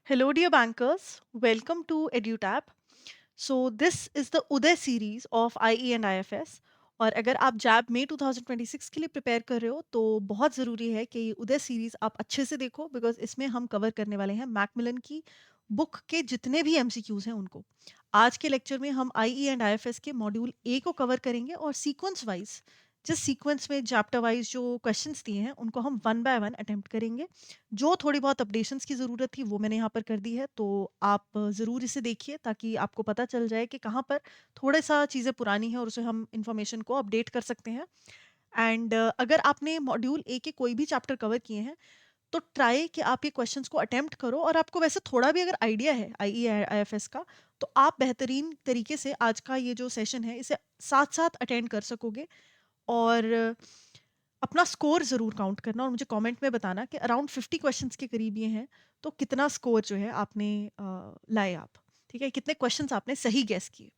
Hello, dear bankers. Welcome to EduTap. So this is the Uday series of IE and IFS. और अगर आप जैब में 2026 के लिए प्रिपेयर कर रहे हो तो बहुत ज़रूरी है कि ये उदय सीरीज़ आप अच्छे से देखो बिकॉज इसमें हम कवर करने वाले हैं मैकमिलन की बुक के जितने भी एमसीक्यूज हैं उनको। आज के लेक्चर में हम आईई एंड आईएफएस के मॉड्यूल ए को कवर करेंगे और सीक्वेंस वाइज जिस सीक्वेंस में चैप्टर वाइज जो क्वेश्चंस दिए हैं उनको हम वन बाय वन अटेम्प्ट करेंगे। जो थोड़ी बहुत अपडेशंस की ज़रूरत थी वो मैंने यहाँ पर कर दी है, तो आप ज़रूर इसे देखिए ताकि आपको पता चल जाए कि कहाँ पर थोड़ा सा चीज़ें पुरानी हैं और उसे हम इंफॉर्मेशन को अपडेट कर सकते हैं। एंड अगर आपने मॉड्यूल ए के कोई भी चैप्टर कवर किए हैं तो ट्राई कि आप ये क्वेश्चंस को अटेम्प्ट करो और आपको वैसे थोड़ा भी अगर आइडिया है आई आईएफएस का तो आप बेहतरीन तरीके से आज का ये जो सेशन है इसे साथ साथ अटेंड कर सकोगे। और अपना स्कोर ज़रूर काउंट करना और मुझे कमेंट में बताना कि अराउंड 50 क्वेश्चंस के करीब ये हैं, तो कितना स्कोर जो है आपने लाए आप, ठीक है? कितने क्वेश्चंस आपने सही गेस किए।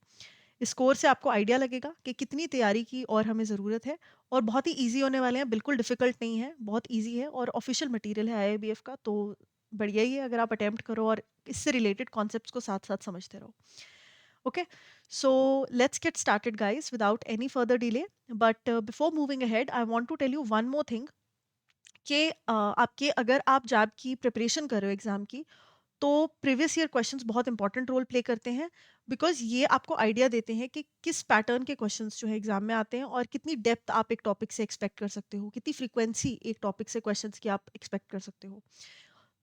इस स्कोर से आपको आइडिया लगेगा कि कितनी तैयारी की और हमें ज़रूरत है। और बहुत ही ईज़ी होने वाले हैं, बिल्कुल डिफ़िकल्ट नहीं है, बहुत ईज़ी है और ऑफ़िशियल मटीरियल है आईआईबीएफ का, तो बढ़िया ही है अगर आप अटेम्प्ट करो और इससे रिलेटेड कॉन्सेप्ट्स को साथ-साथ समझते रहो। Okay, so let's get started, guys, without any further delay. But before moving ahead, I want to tell you one more thing कि आपके अगर आप जैब की प्रिपरेशन कर रहे हो एग्जाम की तो प्रीवियस ईयर क्वेश्चंस बहुत इंपॉर्टेंट रोल प्ले करते हैं बिकॉज ये आपको आइडिया देते हैं कि किस पैटर्न के क्वेश्चंस जो है एग्जाम में आते हैं और कितनी डेप्थ आप एक टॉपिक से एक्सपेक्ट कर सकते हो, कितनी फ्रीक्वेंसी एक टॉपिक से क्वेश्चंस की आप एक्सपेक्ट कर सकते हो।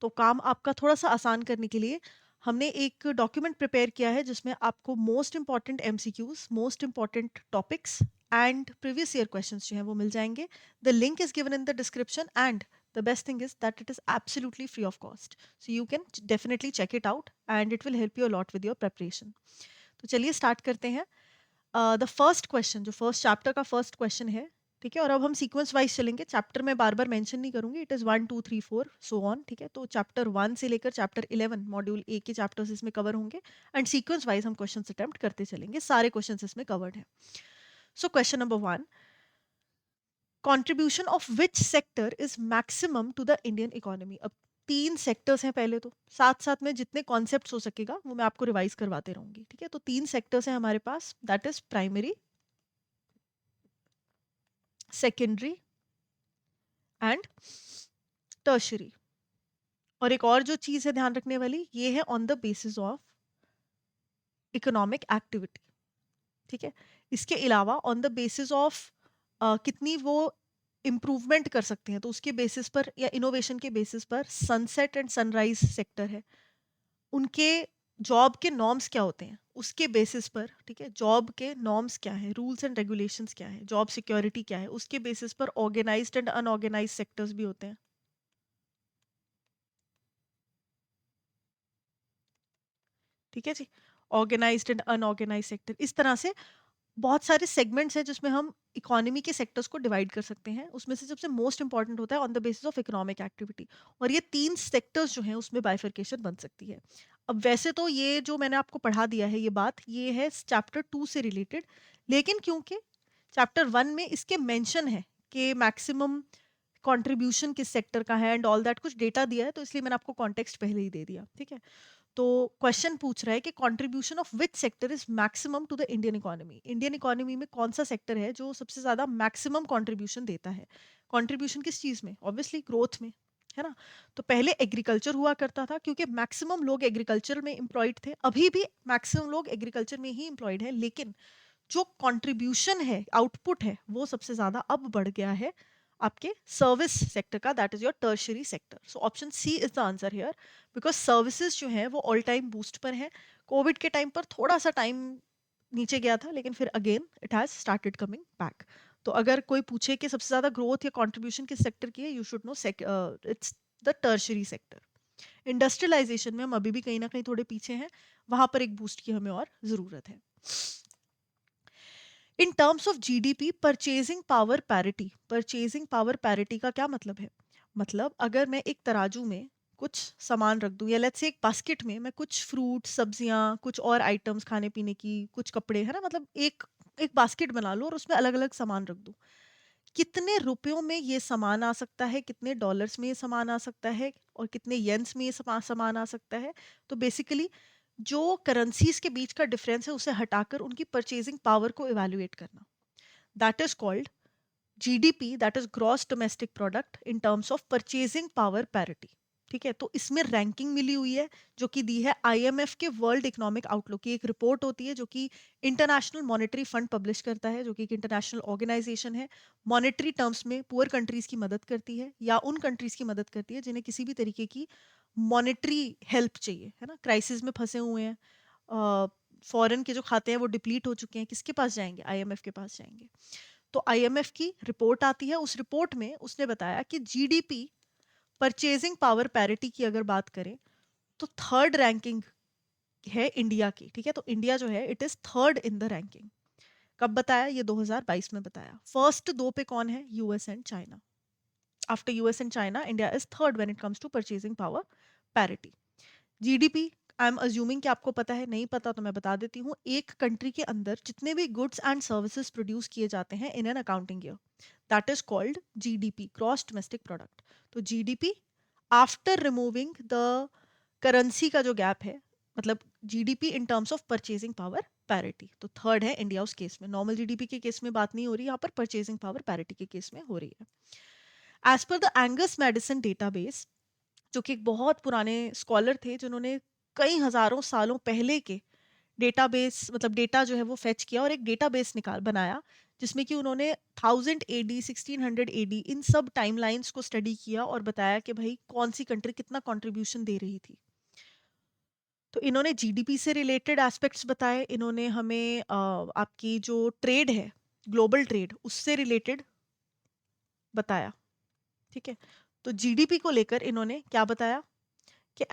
तो काम आपका थोड़ा सा आसान करने के लिए हमने एक डॉक्यूमेंट प्रिपेयर किया है जिसमें आपको most important MCQs, most important topics and previous year questions जो हैं वो मिल जाएंगे। The link is given in the description and the best thing is that it is absolutely free of cost, so you can definitely check it out and it will help you a lot with your preparation. तो चलिए start करते हैं। The first question जो first chapter का first question है, ठीक है? और अब हम सीक्वेंस वाइज चलेंगे, चैप्टर में बार बार मेंशन नहीं करूंगी, इट इज 1 2 3 4 सो ऑन, ठीक है? तो चैप्टर 1 से लेकर चैप्टर 11 मॉड्यूल ए के चैप्टर्स इसमें कवर होंगे एंड सीक्वेंस वाइज हम क्वेश्चन अटेम्प्ट करते चलेंगे, सारे क्वेश्चन इसमें कवर्ड हैं। So question number 1, contribution of which sector is maximum to the Indian economy. अब तीन सेक्टर्स हैं, पहले तो साथ साथ में जितने कॉन्सेप्ट्स हो सकेगा वो मैं आपको रिवाइज करवाते रहूंगी, ठीक है? तो तीन सेक्टर्स हैं हमारे पास, that is primary, secondary and tertiary. और एक और जो चीज है ध्यान रखने वाली, ये है on the basis of economic activity, ठीक है? इसके अलावा ऑन द बेसिस ऑफ कितनी वो इम्प्रूवमेंट कर सकते हैं, तो उसके बेसिस पर या इनोवेशन के बेसिस पर सनसेट एंड सनराइज सेक्टर है, उनके जॉब के नॉर्म्स क्या होते हैं उसके बेसिस पर, ठीक है? जॉब के नॉर्म्स क्या है, रूल्स एंड रेगुलेशंस क्या है, जॉब सिक्योरिटी क्या है, उसके बेसिस पर ऑर्गेनाइज्ड एंड अनऑर्गेनाइज्ड सेक्टर्स भी होते हैं, ठीक है जी? ऑर्गेनाइज्ड एंड अनऑर्गेनाइज्ड सेक्टर, इस तरह से बहुत सारे सेगमेंट्स हैं जिसमें हम इकोनॉमी के सेक्टर्स को डिवाइड कर सकते हैं। उसमें से सबसे मोस्ट इंपॉर्टेंट होता है on the basis of economic activity. और ये तीन सेक्टर्स जो हैं उसमें बाइफर्केशन बन सकती है। अब वैसे तो ये जो मैंने आपको पढ़ा दिया है ये बात, ये है चैप्टर 2 से रिलेटेड, लेकिन क्योंकि चैप्टर 1 में इसके मेंशन है कि मैक्सिमम कंट्रीब्यूशन किस सेक्टर का है एंड ऑल दैट कुछ डेटा दिया है, तो इसलिए मैंने आपको कॉन्टेक्स्ट पहले ही दे दिया, ठीक है? तो क्वेश्चन पूछ रहा है कि contribution of which sector is maximum to the Indian economy. Indian economy में कौन सा सेक्टर है जो सबसे ज्यादा मैक्सिमम कंट्रीब्यूशन देता है? कंट्रीब्यूशन किस चीज में? ऑब्वियसली ग्रोथ में, है ना? तो पहले एग्रीकल्चर हुआ करता था क्योंकि मैक्सिमम लोग एग्रीकल्चर में एम्प्लॉयड थे, अभी भी मैक्सिमम लोग एग्रीकल्चर में ही एम्प्लॉयड है, लेकिन जो कंट्रीब्यूशन है, आउटपुट है, वो सबसे ज्यादा अब बढ़ गया है आपके सर्विस सेक्टर का, that is your tertiary sector. So option C is the answer here, because services जो है वो ऑल टाइम बूस्ट पर है। कोविड के टाइम पर थोड़ा सा टाइम नीचे गया था, लेकिन फिर again it has started coming back. तो अगर कोई पूछे कि सबसे ज्यादा ग्रोथ या कंट्रीब्यूशन किस सेक्टर की है, you should know it's the tertiary sector. Industrialisation में हम अभी भी कहीं ना कहीं थोड़े पीछे हैं, वहां पर एक बूस्ट की हमें और जरूरत है। इन terms of GDP, purchasing power parity का क्या मतलब है? मतलब अगर मैं एक तराजू में कुछ सामान रख दूं, या लेट्स से एक बास्केट में मैं कुछ फ्रूट, सब्जियां, कुछ और आइटम्स खाने पीने की, कुछ कपड़े, है ना, मतलब एक एक बास्केट बना लो और उसमें अलग अलग सामान रख दूं, कितने रुपयों में ये सामान आ सकता है, कितने डॉलर्स में ये सामान आ सकता है और कितने येन्स में ये सामान आ सकता है। तो बेसिकली जो करेंसीज के बीच का डिफरेंस है उसे हटाकर उनकी परचेजिंग पावर को इवैल्यूएट करना, that is called GDP, that is gross domestic product in terms of purchasing power parity. ठीक है, तो इसमें रैंकिंग मिली हुई है जो कि दी है आईएमएफ के वर्ल्ड इकोनॉमिक आउटलुक की एक रिपोर्ट होती है जो कि इंटरनेशनल मॉनेटरी फंड पब्लिश करता है, जो कि एक इंटरनेशनल ऑर्गेनाइजेशन है। मॉनेटरी टर्म्स में पुअर कंट्रीज की मदद करती है या उन कंट्रीज की मदद करती है जिन्हें किसी भी तरीके की मॉनेटरी हेल्प चाहिए, है ना, क्राइसिस में फंसे हुए हैं, फॉरेन के जो खाते हैं वो डिप्लीट हो चुके हैं, किसके पास जाएंगे? आईएमएफ के पास जाएंगे। तो आईएमएफ की रिपोर्ट आती है, उस रिपोर्ट में उसने बताया कि जीडीपी परचेजिंग पावर पैरिटी की अगर बात करें तो थर्ड रैंकिंग है इंडिया की। ठीक है, तो इंडिया जो है it is third in the ranking. कब बताया? ये 2022 में बताया। फर्स्ट दो पे कौन है? US and China. After US and China India is third when it comes to purchasing power parity. GDP, I am assuming कि आपको पता है, नहीं पता तो मैं बता देती हूँ। एक कंट्री के अंदर जितने भी गुड्स एंड सर्विसेज प्रोड्यूस किए जाते हैं in an accounting year, that is called GDP, gross domestic product. तो GDP after removing the currency का जो गैप है, मतलब GDP in terms of purchasing power parity, तो थर्ड है इंडिया उस केस में। नॉर्मल जीडीपी के केस में बात नहीं हो रही, यहाँ पर परचेजिंग पावर पैरिटी के केस में हो रही है। As per the Angus medicine database, जो कि एक बहुत पुराने स्कॉलर थे जिन्होंने कई हजारों सालों पहले के डेटाबेस, मतलब डेटा जो है वो फेच किया और एक डेटाबेस निकाल बनाया, जिसमें कि उन्होंने 1000 AD 1600 AD इन सब टाइमलाइंस को स्टडी किया और बताया कि भाई कौन सी कंट्री कितना कंट्रीब्यूशन दे रही थी। तो इन्होंने जीडीपी से रिलेटेड एस्पेक्ट्स बताए, इन्होंने हमें आपकी जो ट्रेड है, ग्लोबल ट्रेड, उससे रिलेटेड बताया। ठीक है, तो जीडीपी को लेकर इन्होंने क्या बताया कि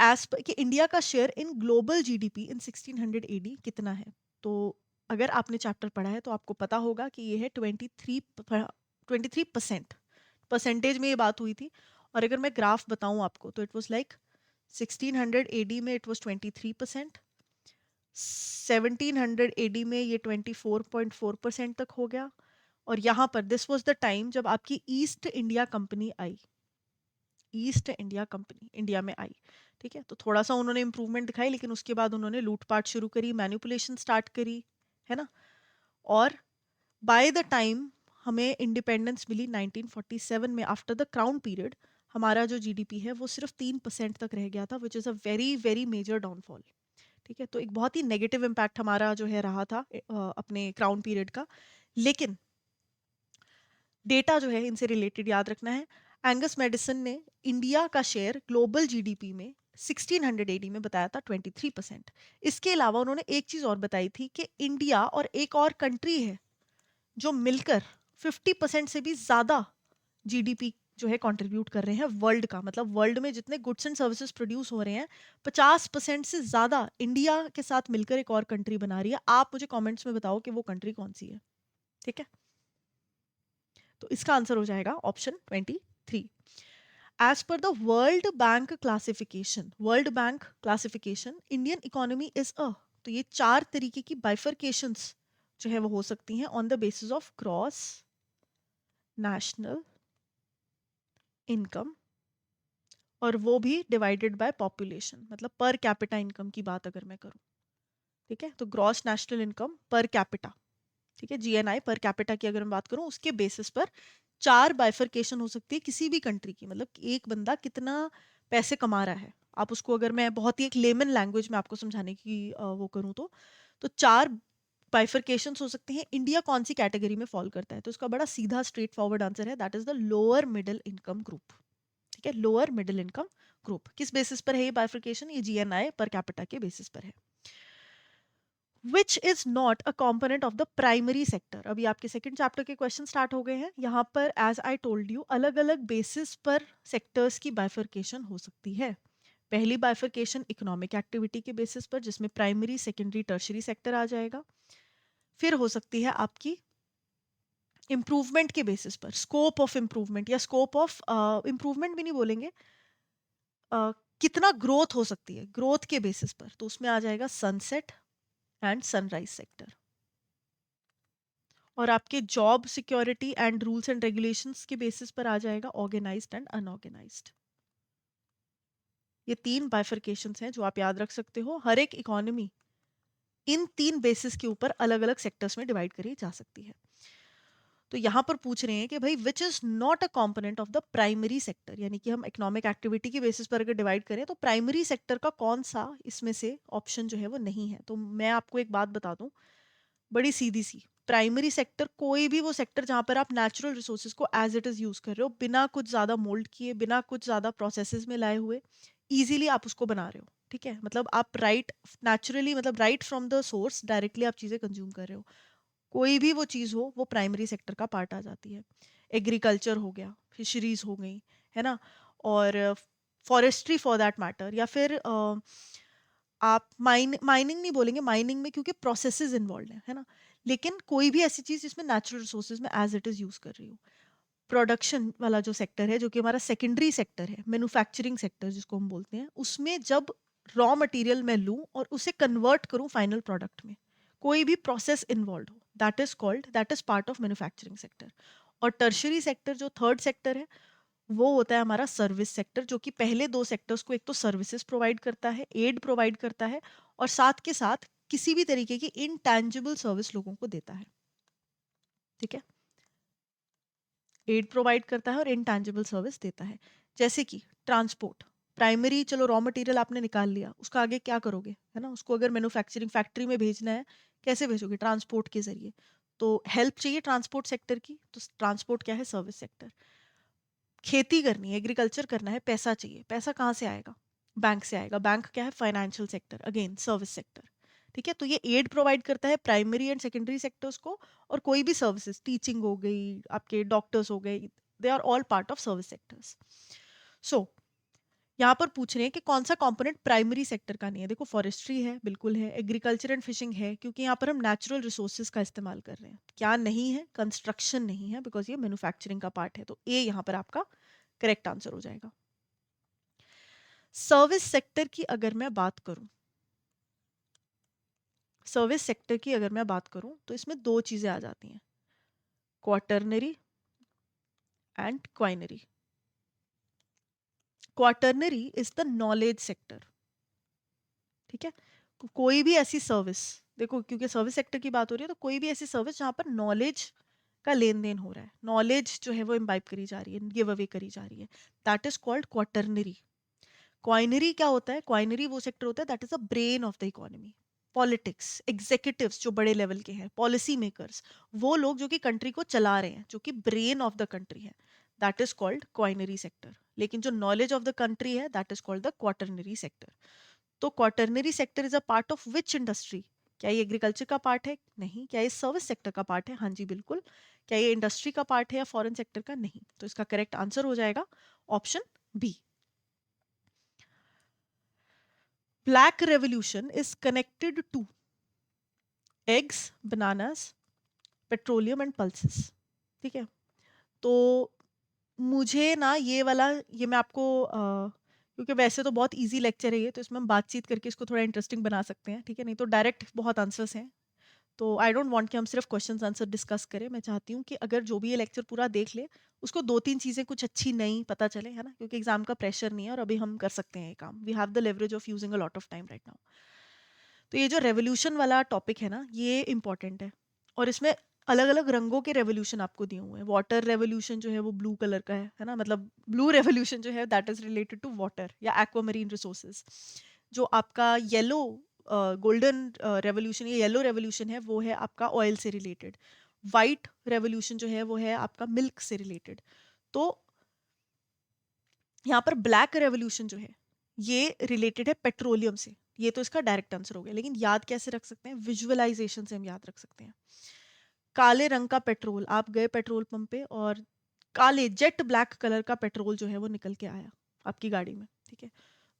कि इंडिया का share in global GDP in 1600 AD कितना है। तो अगर आपने चैप्टर पढ़ा है तो आपको पता होगा कि ये है 23%। परसेंटेज में ये बात हुई थी। और अगर मैं ग्राफ बताऊं आपको तो इट वाज लाइक 1600 एडी में इट वाज 23%, 1700 एडी में ये 24.4% तक हो गया। और यहाँ पर दिस वाज द टाइम जब आपकी ईस्ट इंडिया कंपनी आई, ईस्ट इंडिया कंपनी इंडिया में आई। ठीक है, तो थोड़ा सा उन्होंने इंप्रूवमेंट दिखाई, लेकिन उसके बाद उन्होंने लूटपाट शुरू करी, मैनिपुलेशन स्टार्ट करी, है ना। और बाय द टाइम हमें इंडिपेंडेंस मिली 1947 में, आफ्टर द क्राउन पीरियड, हमारा जो जीडीपी है वो सिर्फ 3% तक रह गया था, which is a very very major downfall. ठीक है, तो एक बहुत ही नेगेटिव इम्पैक्ट हमारा जो है रहा था अपने क्राउन पीरियड का। लेकिन डेटा जो है इनसे रिलेटेड याद रखना है। एंगस मेडिसन ने इंडिया का शेयर ग्लोबल जीडीपी में 1600 एडी में बताया था 23%। इसके अलावा उन्होंने एक चीज और बताई थी कि इंडिया और एक और कंट्री है जो मिलकर 50% से भी ज्यादा जीडीपी जो है कंट्रीब्यूट कर रहे हैं वर्ल्ड का, मतलब वर्ल्ड में जितने गुड्स एंड सर्विसेज प्रोड्यूस हो रहे हैं 50% से ज्यादा इंडिया के साथ मिलकर एक और कंट्री बना रही है। आप मुझे कमेंट्स में बताओ कि वो कंट्री कौन सी है। ठीक है, तो इसका आंसर हो जाएगा option 23। As per the world bank classification, world bank classification, Indian economy is a, तो ये चार तरीके की बाइफरकेशंस जो है वो हो सकती हैं on the basis of cross national income, और वो भी डिवाइडेड बाय पॉपुलेशन, मतलब पर कैपिटा इनकम की बात अगर मैं करूं। ठीक है, तो gross national income per capita, ठीक है, जीएनआई पर कैपिटा की अगर मैं बात करूं, उसके बेसिस पर चार बाइफरकेशन हो सकती है किसी भी कंट्री की, मतलब एक बंदा कितना पैसे कमा रहा है। आप उसको, अगर मैं बहुत ही एक लेमन लैंग्वेज में आपको समझाने की वो करूं तो चार बाइफरकेशन हो सकते हैं। इंडिया कौन सी कैटेगरी में फॉल करता है? तो इसका बड़ा सीधा स्ट्रेट फॉरवर्ड आंसर है, that is the lower middle income group. ठीक है, लोअर मिडिल इनकम ग्रुप। किस बेसिस पर है ये बाइफरकेशन? ये जीएनआई पर कैपिटा के बेसिस पर है। विच is not a component of the primary sector. अभी आपके सेकंड चैप्टर के क्वेश्चन स्टार्ट हो गए हैं। यहाँ पर एज आई टोल्ड यू अलग अलग बेसिस पर सेक्टर्स की बाइफरकेशन हो सकती है। पहली बाइफरकेशन इकोनॉमिक एक्टिविटी के बेसिस पर, जिसमें प्राइमरी सेकेंडरी टर्शरी सेक्टर आ जाएगा। फिर हो सकती है आपकी इम्प्रूवमेंट के बेसिस पर, स्कोप ऑफ इम्प्रूवमेंट या स्कोप ऑफ इम्प्रूवमेंट भी नहीं बोलेंगे, कितना ग्रोथ हो सकती है, ग्रोथ के बेसिस पर, तो उसमें आ जाएगा सनसेट एंड सनराइज सेक्टर। और आपके job security and rules and regulations के बेसिस पर आ जाएगा ऑर्गेनाइज्ड एंड अनऑर्गेनाइज्ड। ये 3 बाइफरकेशंस हैं जो आप याद रख सकते हो। हर एक इकोनॉमी इन 3 बेसिस के ऊपर अलग-अलग सेक्टर्स में डिवाइड करी जा सकती है। तो यहाँ पर पूछ रहे हैं कि भाई विच is not a component of the primary sector, यानी कि हम इकोनॉमिक एक्टिविटी के बेसिस पर अगर डिवाइड करें तो प्राइमरी सेक्टर का कौन सा इसमें से ऑप्शन जो है वो नहीं है। तो मैं आपको एक बात बता दूं, बड़ी सीधी सी, प्राइमरी सेक्टर कोई भी वो सेक्टर जहां पर आप नेचुरल रिसोर्सेज को एज इट इज यूज कर रहे हो, बिना कुछ ज्यादा मोल्ड किए, बिना कुछ ज्यादा प्रोसेसेस में लाए हुए, इजीली आप उसको बना रहे हो। ठीक है, मतलब आप राइट नेचुरली, मतलब right from the source directly आप चीजें कंज्यूम कर रहे हो, कोई भी वो चीज़ हो वो प्राइमरी सेक्टर का पार्ट आ जाती है। एग्रीकल्चर हो गया, फिशरीज हो गई, है ना, और फॉरेस्ट्री फॉर दैट मैटर, या फिर आप माइनिंग नहीं बोलेंगे माइनिंग में क्योंकि प्रोसेसेस इन्वॉल्व है ना, लेकिन कोई भी ऐसी चीज़ जिसमें नेचुरल रिसोर्सेज में एज इट इज़ यूज़ कर रही हो। प्रोडक्शन वाला जो सेक्टर है, जो कि हमारा सेकेंडरी सेक्टर है, मैन्युफैक्चरिंग सेक्टर जिसको हम बोलते हैं, उसमें जब रॉ मटेरियल मैं लूँ और उसे कन्वर्ट करूँ फाइनल प्रोडक्ट में, कोई भी प्रोसेस इन्वॉल्व हो, that is part of manufacturing sector. और टर्शरी सेक्टर जो थर्ड सेक्टर है, वो होता है हमारा सर्विस सेक्टर, जो कि पहले दो सेक्टर्स को एक तो सर्विसेज प्रोवाइड करता है, एड प्रोवाइड करता है, और साथ के साथ किसी भी तरीके की इनटैंजिबल सर्विस लोगों को देता है। ठीक है, एड प्रोवाइड करता है और इनटैंजिबल सर्विस देता है। जैसे कि ट्रांसपोर्ट, प्राइमरी, चलो रॉ मटेरियल आपने निकाल लिया, उसका आगे क्या करोगे, है ना, उसको अगर मैन्युफैक्चरिंग फैक्ट्री में भेजना है, कैसे भेजोगे, ट्रांसपोर्ट के जरिए। तो हेल्प चाहिए ट्रांसपोर्ट सेक्टर की, तो ट्रांसपोर्ट क्या है, सर्विस सेक्टर। खेती करनी है, एग्रीकल्चर करना है, पैसा चाहिए, पैसा कहाँ से आएगा, बैंक से आएगा, बैंक क्या है, financial sector, again service sector. ठीक है, तो ये एड प्रोवाइड करता है प्राइमरी एंड सेकेंडरी सेक्टर्स को, और कोई भी सर्विसेज, टीचिंग हो गई, आपके डॉक्टर्स हो गए, they are all part of service sectors. So यहाँ पर पूछ रहे हैं कि कौन सा कंपोनेंट प्राइमरी सेक्टर का नहीं है। देखो, फॉरेस्ट्री है, बिल्कुल है, एग्रीकल्चर एंड फिशिंग है, क्योंकि यहाँ पर हम नेचुरल रिसोर्सेज का इस्तेमाल कर रहे हैं। क्या नहीं है, कंस्ट्रक्शन नहीं है, बिकॉज ये मैन्युफैक्चरिंग का पार्ट है, तो ए यहाँ पर आपका करेक्ट आंसर हो जाएगा। सर्विस सेक्टर की अगर मैं बात करूं, सर्विस सेक्टर की अगर मैं बात करूं तो इसमें दो चीजें आ जाती हैं, quaternary and quinary. Quaternary is the knowledge sector. ठीक है, कोई भी ऐसी सर्विस, देखो क्योंकि सर्विस सेक्टर की बात हो रही है, तो कोई भी ऐसी सर्विस जहां पर नॉलेज का लेन देन हो रहा है, नॉलेज जो है वो इम्बाइब करी जा रही है, गिव अवे करी जा रही है, दैट इज कॉल्ड क्वार्टरनरी। क्वाइनरी क्या होता है, क्वाइनरी वो सेक्टर होता है that is a brain of the economy. Politics, executives जो बड़े लेवल के हैं, पॉलिसी मेकर्स, वो लोग जो कि कंट्री को चला रहे हैं, जो कि ब्रेन ऑफ द कंट्री है, that is called quinary sector. लेकिन जो नॉलेज ऑफ द कंट्री है, that is called the quaternary sector. तो quaternary sector is a part of which industry? क्या ये एग्रीकल्चर का पार्ट है? नहीं। क्या ये सर्विस सेक्टर का पार्ट है? हाँ जी, बिल्कुल। क्या ये इंडस्ट्री का पार्ट है या फॉरेन सेक्टर का? नहीं। तो इसका करेक्ट आंसर हो जाएगा option B. Black revolution is connected to eggs, bananas, petroleum and pulses. ठीक है, तो मुझे ना ये वाला, ये मैं आपको क्योंकि वैसे तो बहुत इजी लेक्चर है ये, तो इसमें हम बातचीत करके इसको थोड़ा इंटरेस्टिंग बना सकते हैं। ठीक है, नहीं तो डायरेक्ट बहुत आंसर्स हैं, तो आई डोंट वांट कि हम सिर्फ क्वेश्चंस आंसर डिस्कस करें। मैं चाहती हूँ कि अगर जो भी ये लेक्चर पूरा देख ले, उसको दो तीन चीज़ें कुछ अच्छी नई पता चले, है ना, क्योंकि एग्जाम का प्रेशर नहीं है और अभी हम कर सकते हैं ये काम। We have the leverage of using a lot of time right now. तो ये जो रेवोल्यूशन वाला टॉपिक है ना, ये इंपॉर्टेंट है, और इसमें अलग अलग रंगों के रेवोल्यूशन आपको दिए हुए हैं। वाटर रेवोल्यूशन जो है वो ब्लू कलर का है ना, मतलब ब्लू रेवोल्यूशन जो है that is related to water या एक्वामरीन रिसोर्सेज। जो आपका येलो गोल्डन रेवोल्यूशन या येलो रेवोल्यूशन है, वो है आपका ऑयल से रिलेटेड। वाइट रेवोल्यूशन जो है वो है आपका मिल्क से रिलेटेड। तो यहाँ पर ब्लैक रेवोल्यूशन जो है, ये रिलेटेड है पेट्रोलियम से। ये तो इसका डायरेक्ट आंसर हो गया, लेकिन याद कैसे रख सकते हैं, विजुअलाइजेशन से हम याद रख सकते हैं। काले रंग का पेट्रोल, आप गए पेट्रोल पंप पे और काले जेट ब्लैक कलर का पेट्रोल जो है वो निकल के आया आपकी गाड़ी में। ठीक है,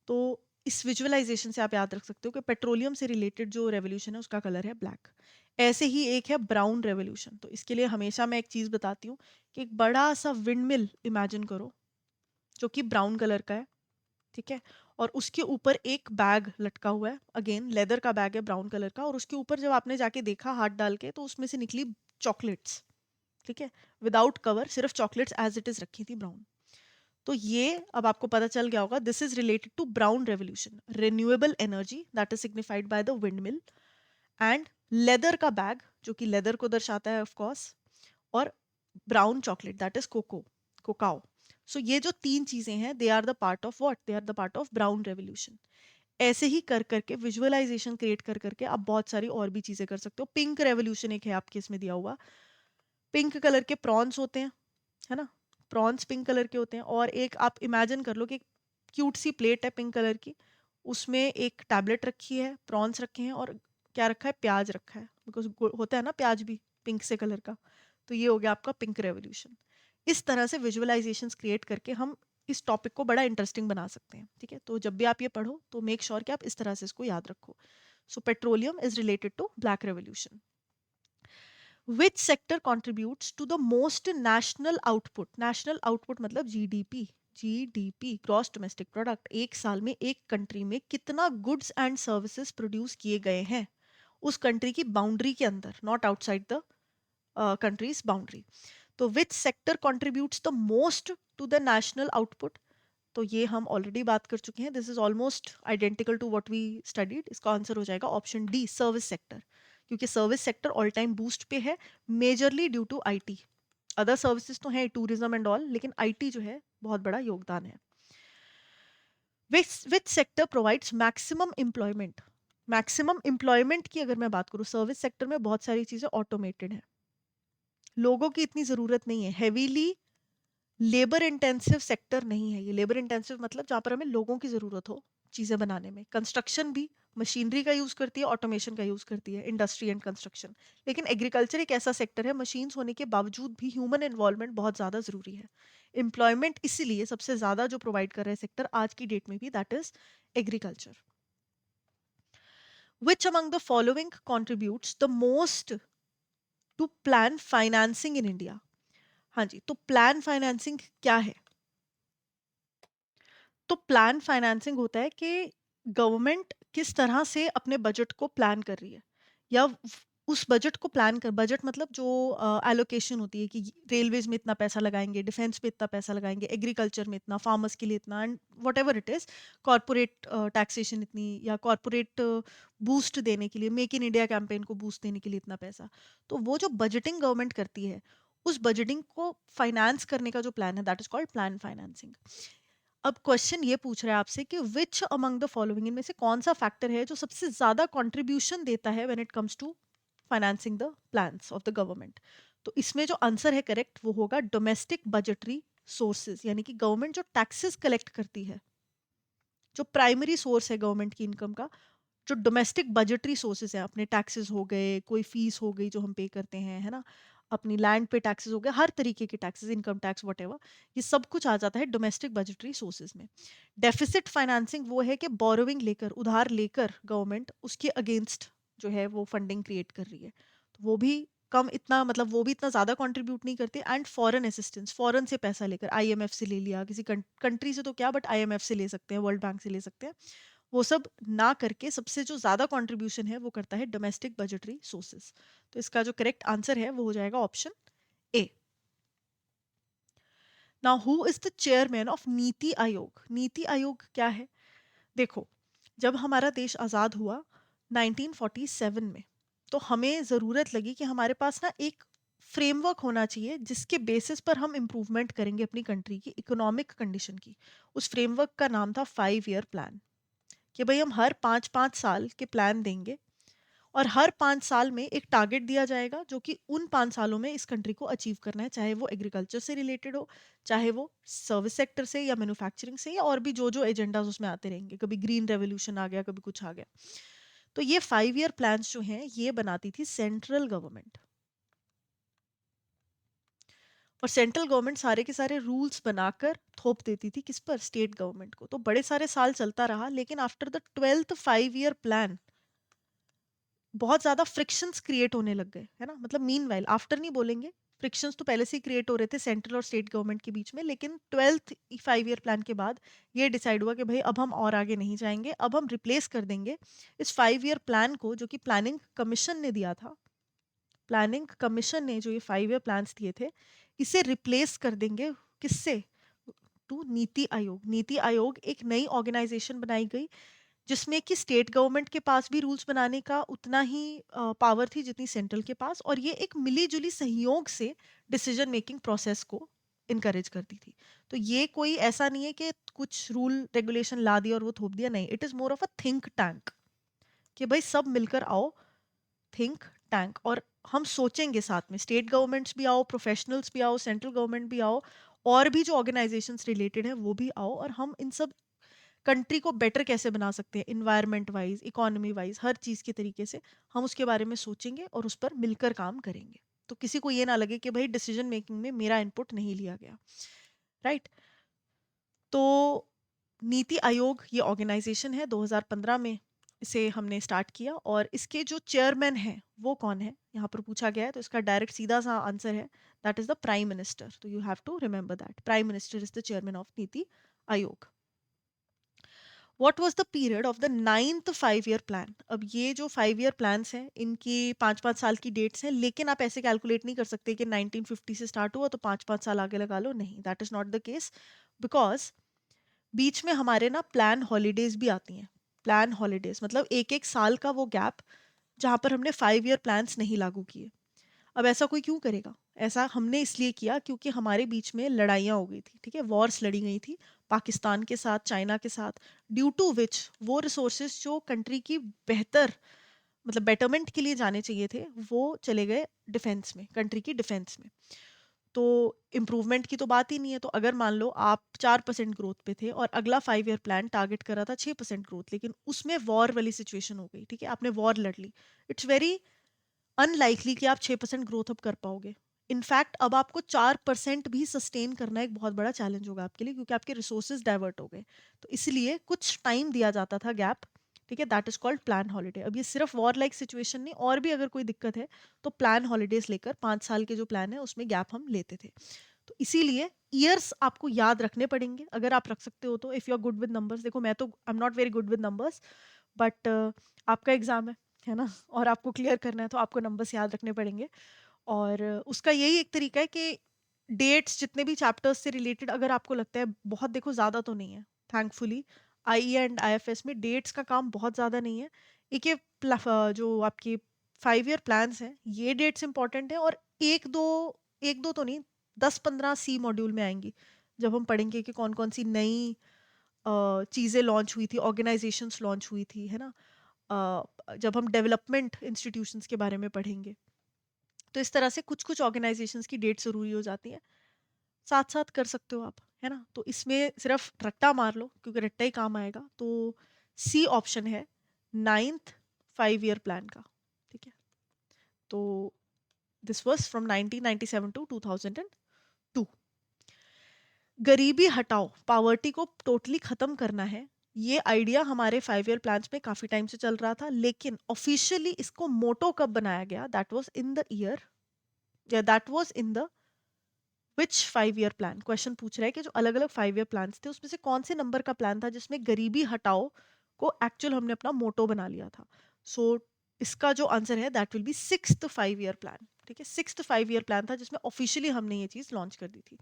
तो इस विजुअलाइजेशन से आप याद रख सकते हो कि पेट्रोलियम से रिलेटेड जो रेवोल्यूशन है उसका कलर है ब्लैक। ऐसे ही एक है ब्राउन रेवोल्यूशन। तो इसके लिए हमेशा मैं एक चीज बताती हूँ कि एक बड़ा सा विंड मिल इमेजिन करो, जो कि ब्राउन कलर का है। ठीक है, और उसके ऊपर एक बैग लटका हुआ है, अगेन लेदर का बैग है ब्राउन कलर का, और उसके ऊपर जब आपने जाके देखा हाथ डाल के, तो उसमें से निकली चॉकलेट्स, ठीक है, विदाउट कवर, सिर्फ चॉकलेट्स एज इट इज रखी थी ब्राउन। तो ये अब आपको पता चल गया होगा, this is related to brown revolution, renewable energy that is signified by the windmill, and leather का बैग जो कि लेदर को दर्शाता है ऑफ कोर्स, और brown chocolate that is cacao. So ये जो तीन चीजें हैं, they are the part of what, they are the part of brown revolution. ऐसे ही कर करके विजुअलाइजेशन क्रिएट कर करके आप बहुत सारी और भी चीजें कर सकते हो। पिंक रेवोल्यूशन एक है आपके इसमें दिया हुआ, पिंक कलर के प्रॉन्स होते हैं, है ना, प्रॉन्स पिंक कलर के होते हैं। और एक आप इमेजिन कर लो कि क्यूट सी प्लेट है पिंक कलर की, उसमें एक टैबलेट रखी है, प्रॉन्स रखे हैं, और क्या रखा है, प्याज रखा है, बिकॉज होता है ना प्याज भी पिंक से कलर का। तो ये हो गया आपका पिंक रेवोल्यूशन। इस तरह से विजुअलाइजेशंस क्रिएट करके हम इस टॉपिक को बड़ा इंटरेस्टिंग बना सकते हैं, ठीक है। तो जब भी आप ये पढ़ो तो मेक श्योर कि आप इस तरह से इसको याद रखो। So petroleum is related to black revolution. Which sector contributes to the most national output? National output मतलब GDP. GDP gross domestic product, एक साल में एक कंट्री में कितना गुड्स एंड सर्विसेज प्रोड्यूस किए गए हैं उस कंट्री की बाउंड्री के अंदर, not outside the country's boundary. तो which sector contributes the most to the national output? तो ये हम ऑलरेडी बात कर चुके हैं, this is almost identical to what we studied. इसका आंसर हो जाएगा ऑप्शन डी, सर्विस सेक्टर, क्योंकि service sector all time boost पे है, majorly due to IT. Other services तो है टूरिज्म एंड ऑल, लेकिन आईटी जो है बहुत बड़ा योगदान है। Which sector provides maximum employment? Maximum employment की अगर मैं बात करूँ, सर्विस सेक्टर में बहुत सारी चीजें ऑटोमेटेड है, लोगों की इतनी जरूरत नहीं है, हैवीली लेबर इंटेंसिव सेक्टर नहीं है ये। लेबर इंटेंसिव मतलब जहाँ पर हमें लोगों की ज़रूरत हो चीज़ें बनाने में। कंस्ट्रक्शन भी मशीनरी का यूज़ करती है, ऑटोमेशन का यूज़ करती है, इंडस्ट्री एंड कंस्ट्रक्शन। लेकिन एग्रीकल्चर एक ऐसा सेक्टर है, मशीन्स होने के बावजूद भी ह्यूमन इन्वॉल्वमेंट बहुत ज़्यादा ज़रूरी है। एम्प्लॉयमेंट इसीलिए सबसे ज़्यादा जो प्रोवाइड कर रहा है सेक्टर आज की डेट में भी, that is agriculture. Which among the following contributes the most to plan financing in India? हाँ जी, तो प्लान फाइनेंसिंग क्या है? तो प्लान फाइनेंसिंग होता है कि गवर्नमेंट किस तरह से अपने बजट को प्लान कर रही है, या उस बजट को प्लान कर, बजट मतलब जो एलोकेशन होती है कि रेलवेज में इतना पैसा लगाएंगे, डिफेंस में इतना पैसा लगाएंगे, एग्रीकल्चर में इतना, फार्मर्स के लिए इतना, and what ever it is, corporate taxation इतनी, या कॉरपोरेट बूस्ट देने के लिए, मेक इन इंडिया कैंपेन को बूस्ट देने के लिए इतना पैसा। तो वो जो बजटिंग गवर्नमेंट करती है, उस बजटिंग को फाइनेंस करने का जो प्लान है, that is called plan financing. अब क्वेश्चन ये पूछ रहा है आपसे कि विच अमंग द फॉलोइंग, इनमें से कौन सा फैक्टर है जो सबसे ज्यादा कंट्रीब्यूशन देता है when it comes to financing the plans of the government? तो इसमें जो आंसर है करेक्ट वो होगा डोमेस्टिक बजटरी सोर्सेज, यानी कि गवर्नमेंट जो टैक्सेस कलेक्ट करती है, जो प्राइमरी सोर्स है गवर्नमेंट की इनकम का, जो डोमेस्टिक बजटरी सोर्सेज हैं, अपने टैक्सेस हो गए, कोई फीस हो गई जो हम पे करते हैं, है ना, अपनी लैंड पे टैक्सेस हो गए, हर तरीके के टैक्सेस, इनकम टैक्स वटेवर, ये सब कुछ आ जाता है डोमेस्टिक बजटरी सोर्सेज में। डेफिसिट फाइनेंसिंग वो है कि बोरोइंग लेकर, उधार लेकर गवर्नमेंट उसके अगेंस्ट जो है वो फंडिंग क्रिएट कर रही है, तो वो भी कम, इतना मतलब वो भी इतना ज़्यादा कंट्रीब्यूट नहीं करते। एंड फॉरेन असिस्टेंस, फॉरेन से पैसा लेकर, आईएमएफ से ले लिया, किसी कंट्री से तो क्या, बट आईएमएफ से ले सकते हैं, वर्ल्ड बैंक से ले सकते हैं, वो सब ना करके सबसे जो ज्यादा कंट्रीब्यूशन है वो करता है डोमेस्टिक बजटरी सोर्सेस। तो इसका जो करेक्ट आंसर है वो हो जाएगा option A. Now who is the chairman of Niti आयोग? नीति आयोग क्या है? देखो, जब हमारा देश आज़ाद हुआ 1947 में, तो हमें ज़रूरत लगी कि हमारे पास ना एक फ्रेमवर्क होना चाहिए जिसके बेसिस पर हम इम्प्रूवमेंट करेंगे अपनी कंट्री की इकोनॉमिक कंडीशन की। उस फ्रेमवर्क का नाम था 5 ईयर प्लान, कि भाई हम हर 5-5 साल के प्लान देंगे, और हर 5 साल में एक टारगेट दिया जाएगा जो कि उन 5 सालों में इस कंट्री को अचीव करना है, चाहे वो एग्रीकल्चर से रिलेटेड हो, चाहे वो सर्विस सेक्टर से या मैन्युफैक्चरिंग से, या और भी जो जो एजेंडाज उसमें आते रहेंगे, कभी ग्रीन रेवोल्यूशन आ गया, कभी कुछ आ गया। तो ये 5 ईयर प्लान्स जो हैं ये बनाती थी सेंट्रल गवर्नमेंट, और सेंट्रल गवर्नमेंट सारे के सारे रूल्स बनाकर थोप देती थी किस पर, स्टेट गवर्नमेंट को। तो बड़े सारे साल चलता रहा, लेकिन after the 12th 5 year plan बहुत ज्यादा फ्रिक्शंस क्रिएट होने लग गए, है ना, मतलब मीन वाइल, आफ्टर नहीं बोलेंगे, फ्रिक्शंस तो पहले से ही क्रिएट हो रहे थे सेंट्रल और स्टेट गवर्नमेंट के बीच में, लेकिन 12th 5 ईयर प्लान के बाद ये डिसाइड हुआ कि भाई अब हम और आगे नहीं जाएंगे, अब हम रिप्लेस कर देंगे इस 5 ईयर प्लान को, जो कि प्लानिंग कमीशन ने दिया था, प्लानिंग कमीशन ने जो ये 5 ईयर प्लान्स दिए थे, इसे रिप्लेस कर देंगे किससे? टू नीति आयोग। नीति आयोग एक नई ऑर्गेनाइजेशन बनाई गई जिसमें कि स्टेट गवर्नमेंट के पास भी रूल्स बनाने का उतना ही पावर थी जितनी सेंट्रल के पास, और ये एक मिली-जुली सहयोग से डिसीजन मेकिंग प्रोसेस को इनकरेज करती थी। तो ये कोई ऐसा नहीं है कि कुछ रूल रेगुलेशन ला दिया और वो थोप दिया, नहीं, it is more of a think tank कि भाई सब मिलकर आओ, थिंक टैंक, और हम सोचेंगे साथ में, स्टेट गवर्नमेंट्स भी आओ, प्रोफेशनल्स भी आओ, सेंट्रल गवर्नमेंट भी आओ, और भी जो ऑर्गेनाइजेशंस रिलेटेड हैं वो भी आओ, और हम इन सब कंट्री को बेटर कैसे बना सकते हैं, इन्वायरमेंट वाइज, इकोनॉमी वाइज, हर चीज़ के तरीके से हम उसके बारे में सोचेंगे और उस पर मिलकर काम करेंगे। तो किसी को ये ना लगे कि भाई डिसीजन मेकिंग में मेरा इनपुट नहीं लिया गया, राइट? तो नीति आयोग ये ऑर्गेनाइजेशन है, 2015 में इसे हमने स्टार्ट किया, और इसके जो चेयरमैन हैं वो कौन है, यहाँ पर पूछा गया है, तो इसका डायरेक्ट सीधा सा आंसर है, that is the prime minister. तो you have to remember that prime minister is the chairman of Niti Aayog. What was the period of the 9th 5 year plan? अब ये जो 5 ईयर प्लान्स हैं इनकी 5-5 साल की डेट्स हैं, लेकिन आप ऐसे कैलकुलेट नहीं कर सकते कि 1950 से स्टार्ट हुआ तो 5-5 साल आगे लगा लो, नहीं, that is not the case, because बीच में हमारे ना प्लान हॉलीडेज भी आती हैं। प्लान हॉलीडेज मतलब एक एक साल का वो गैप जहाँ पर हमने 5 ईयर प्लान्स नहीं लागू किए। अब ऐसा कोई क्यों करेगा? ऐसा हमने इसलिए किया क्योंकि हमारे बीच में लड़ाइयाँ हो गई थी, ठीक है, वॉर्स लड़ी गई थी पाकिस्तान के साथ, चाइना के साथ, ड्यू टू विच वो रिसोर्सेज जो कंट्री की बेहतर मतलब बेटरमेंट के लिए जाने चाहिए थे वो चले गए डिफेंस में, कंट्री की डिफेंस में। तो इम्प्रूवमेंट की तो बात ही नहीं है। तो अगर मान लो आप 4% ग्रोथ पे थे और अगला 5 ईयर प्लान टारगेट करा था 6% ग्रोथ, लेकिन उसमें वॉर वाली सिचुएशन हो गई, ठीक है, आपने वॉर लड़ ली, इट्स वेरी अनलाइकली कि आप 6% ग्रोथ अब कर पाओगे। इनफैक्ट अब आपको 4% भी सस्टेन करना एक बहुत बड़ा चैलेंज होगा आपके लिए, क्योंकि आपके रिसोर्सेज डाइवर्ट हो गए। तो इसलिए कुछ टाइम दिया जाता था गैप, ठीक है, that is called plan holiday. अब ये सिर्फ वॉर लाइक सिचुएशन नहीं, और भी अगर कोई दिक्कत है तो प्लान हॉलीडेज लेकर 5 साल के जो प्लान है उसमें गैप हम लेते थे। तो इसीलिए ईयर्स आपको याद रखने पड़ेंगे अगर आप रख सकते हो तो, if you are good with numbers. देखो मैं तो I am not very good with numbers, but आपका एग्जाम है ना, और आपको क्लियर करना है तो आपको नंबर्स याद रखने पड़ेंगे। और उसका यही एक तरीका है कि डेट्स जितने भी चैप्टर्स से रिलेटेड अगर आपको लगता है बहुत, देखो ज़्यादा तो नहीं है, थैंकफुली आई एंड आईएफएस में डेट्स का काम बहुत ज़्यादा नहीं है। एक ये जो आपकी 5 ईयर प्लान्स हैं ये डेट्स इंपॉर्टेंट है, और एक दो तो नहीं, 10-15 सी मॉड्यूल में आएंगी जब हम पढ़ेंगे कि कौन कौन सी नई चीज़ें लॉन्च हुई थी, ऑर्गेनाइजेशंस लॉन्च हुई थी, है ना, जब हम डेवलपमेंट इंस्टीट्यूशंस के बारे में पढ़ेंगे। तो इस तरह से कुछ कुछ ऑर्गेनाइजेशंस की डेट ज़रूरी हो जाती है, साथ साथ कर सकते हो आप, है ना। तो इसमें सिर्फ रट्टा मार लो क्योंकि रट्टा ही काम आएगा। तो सी ऑप्शन है 9th 5 ईयर प्लान का, ठीक है। तो दिस वॉज फ्रॉम 1997 टू 2002। गरीबी हटाओ, पावर्टी को टोटली खत्म करना है, ये आइडिया हमारे 5 ईयर प्लान्स में काफी टाइम से चल रहा था, लेकिन ऑफिशियली इसको मोटो कब बनाया गया? That was in the year, या that was in the which 5 year plan? Question पूछ रहा है कि जो अलग अलग 5 ईयर प्लान्स थे उसमें से कौन से नंबर का प्लान था जिसमें गरीबी हटाओ को एक्चुअल हमने अपना मोटो बना लिया था। सो इसका जो आंसर है that will B 6th 5 year plan, ठीक है। 6th 5 ईयर प्लान था जिसमें ऑफिशियली हमने ये चीज लॉन्च कर दी थी।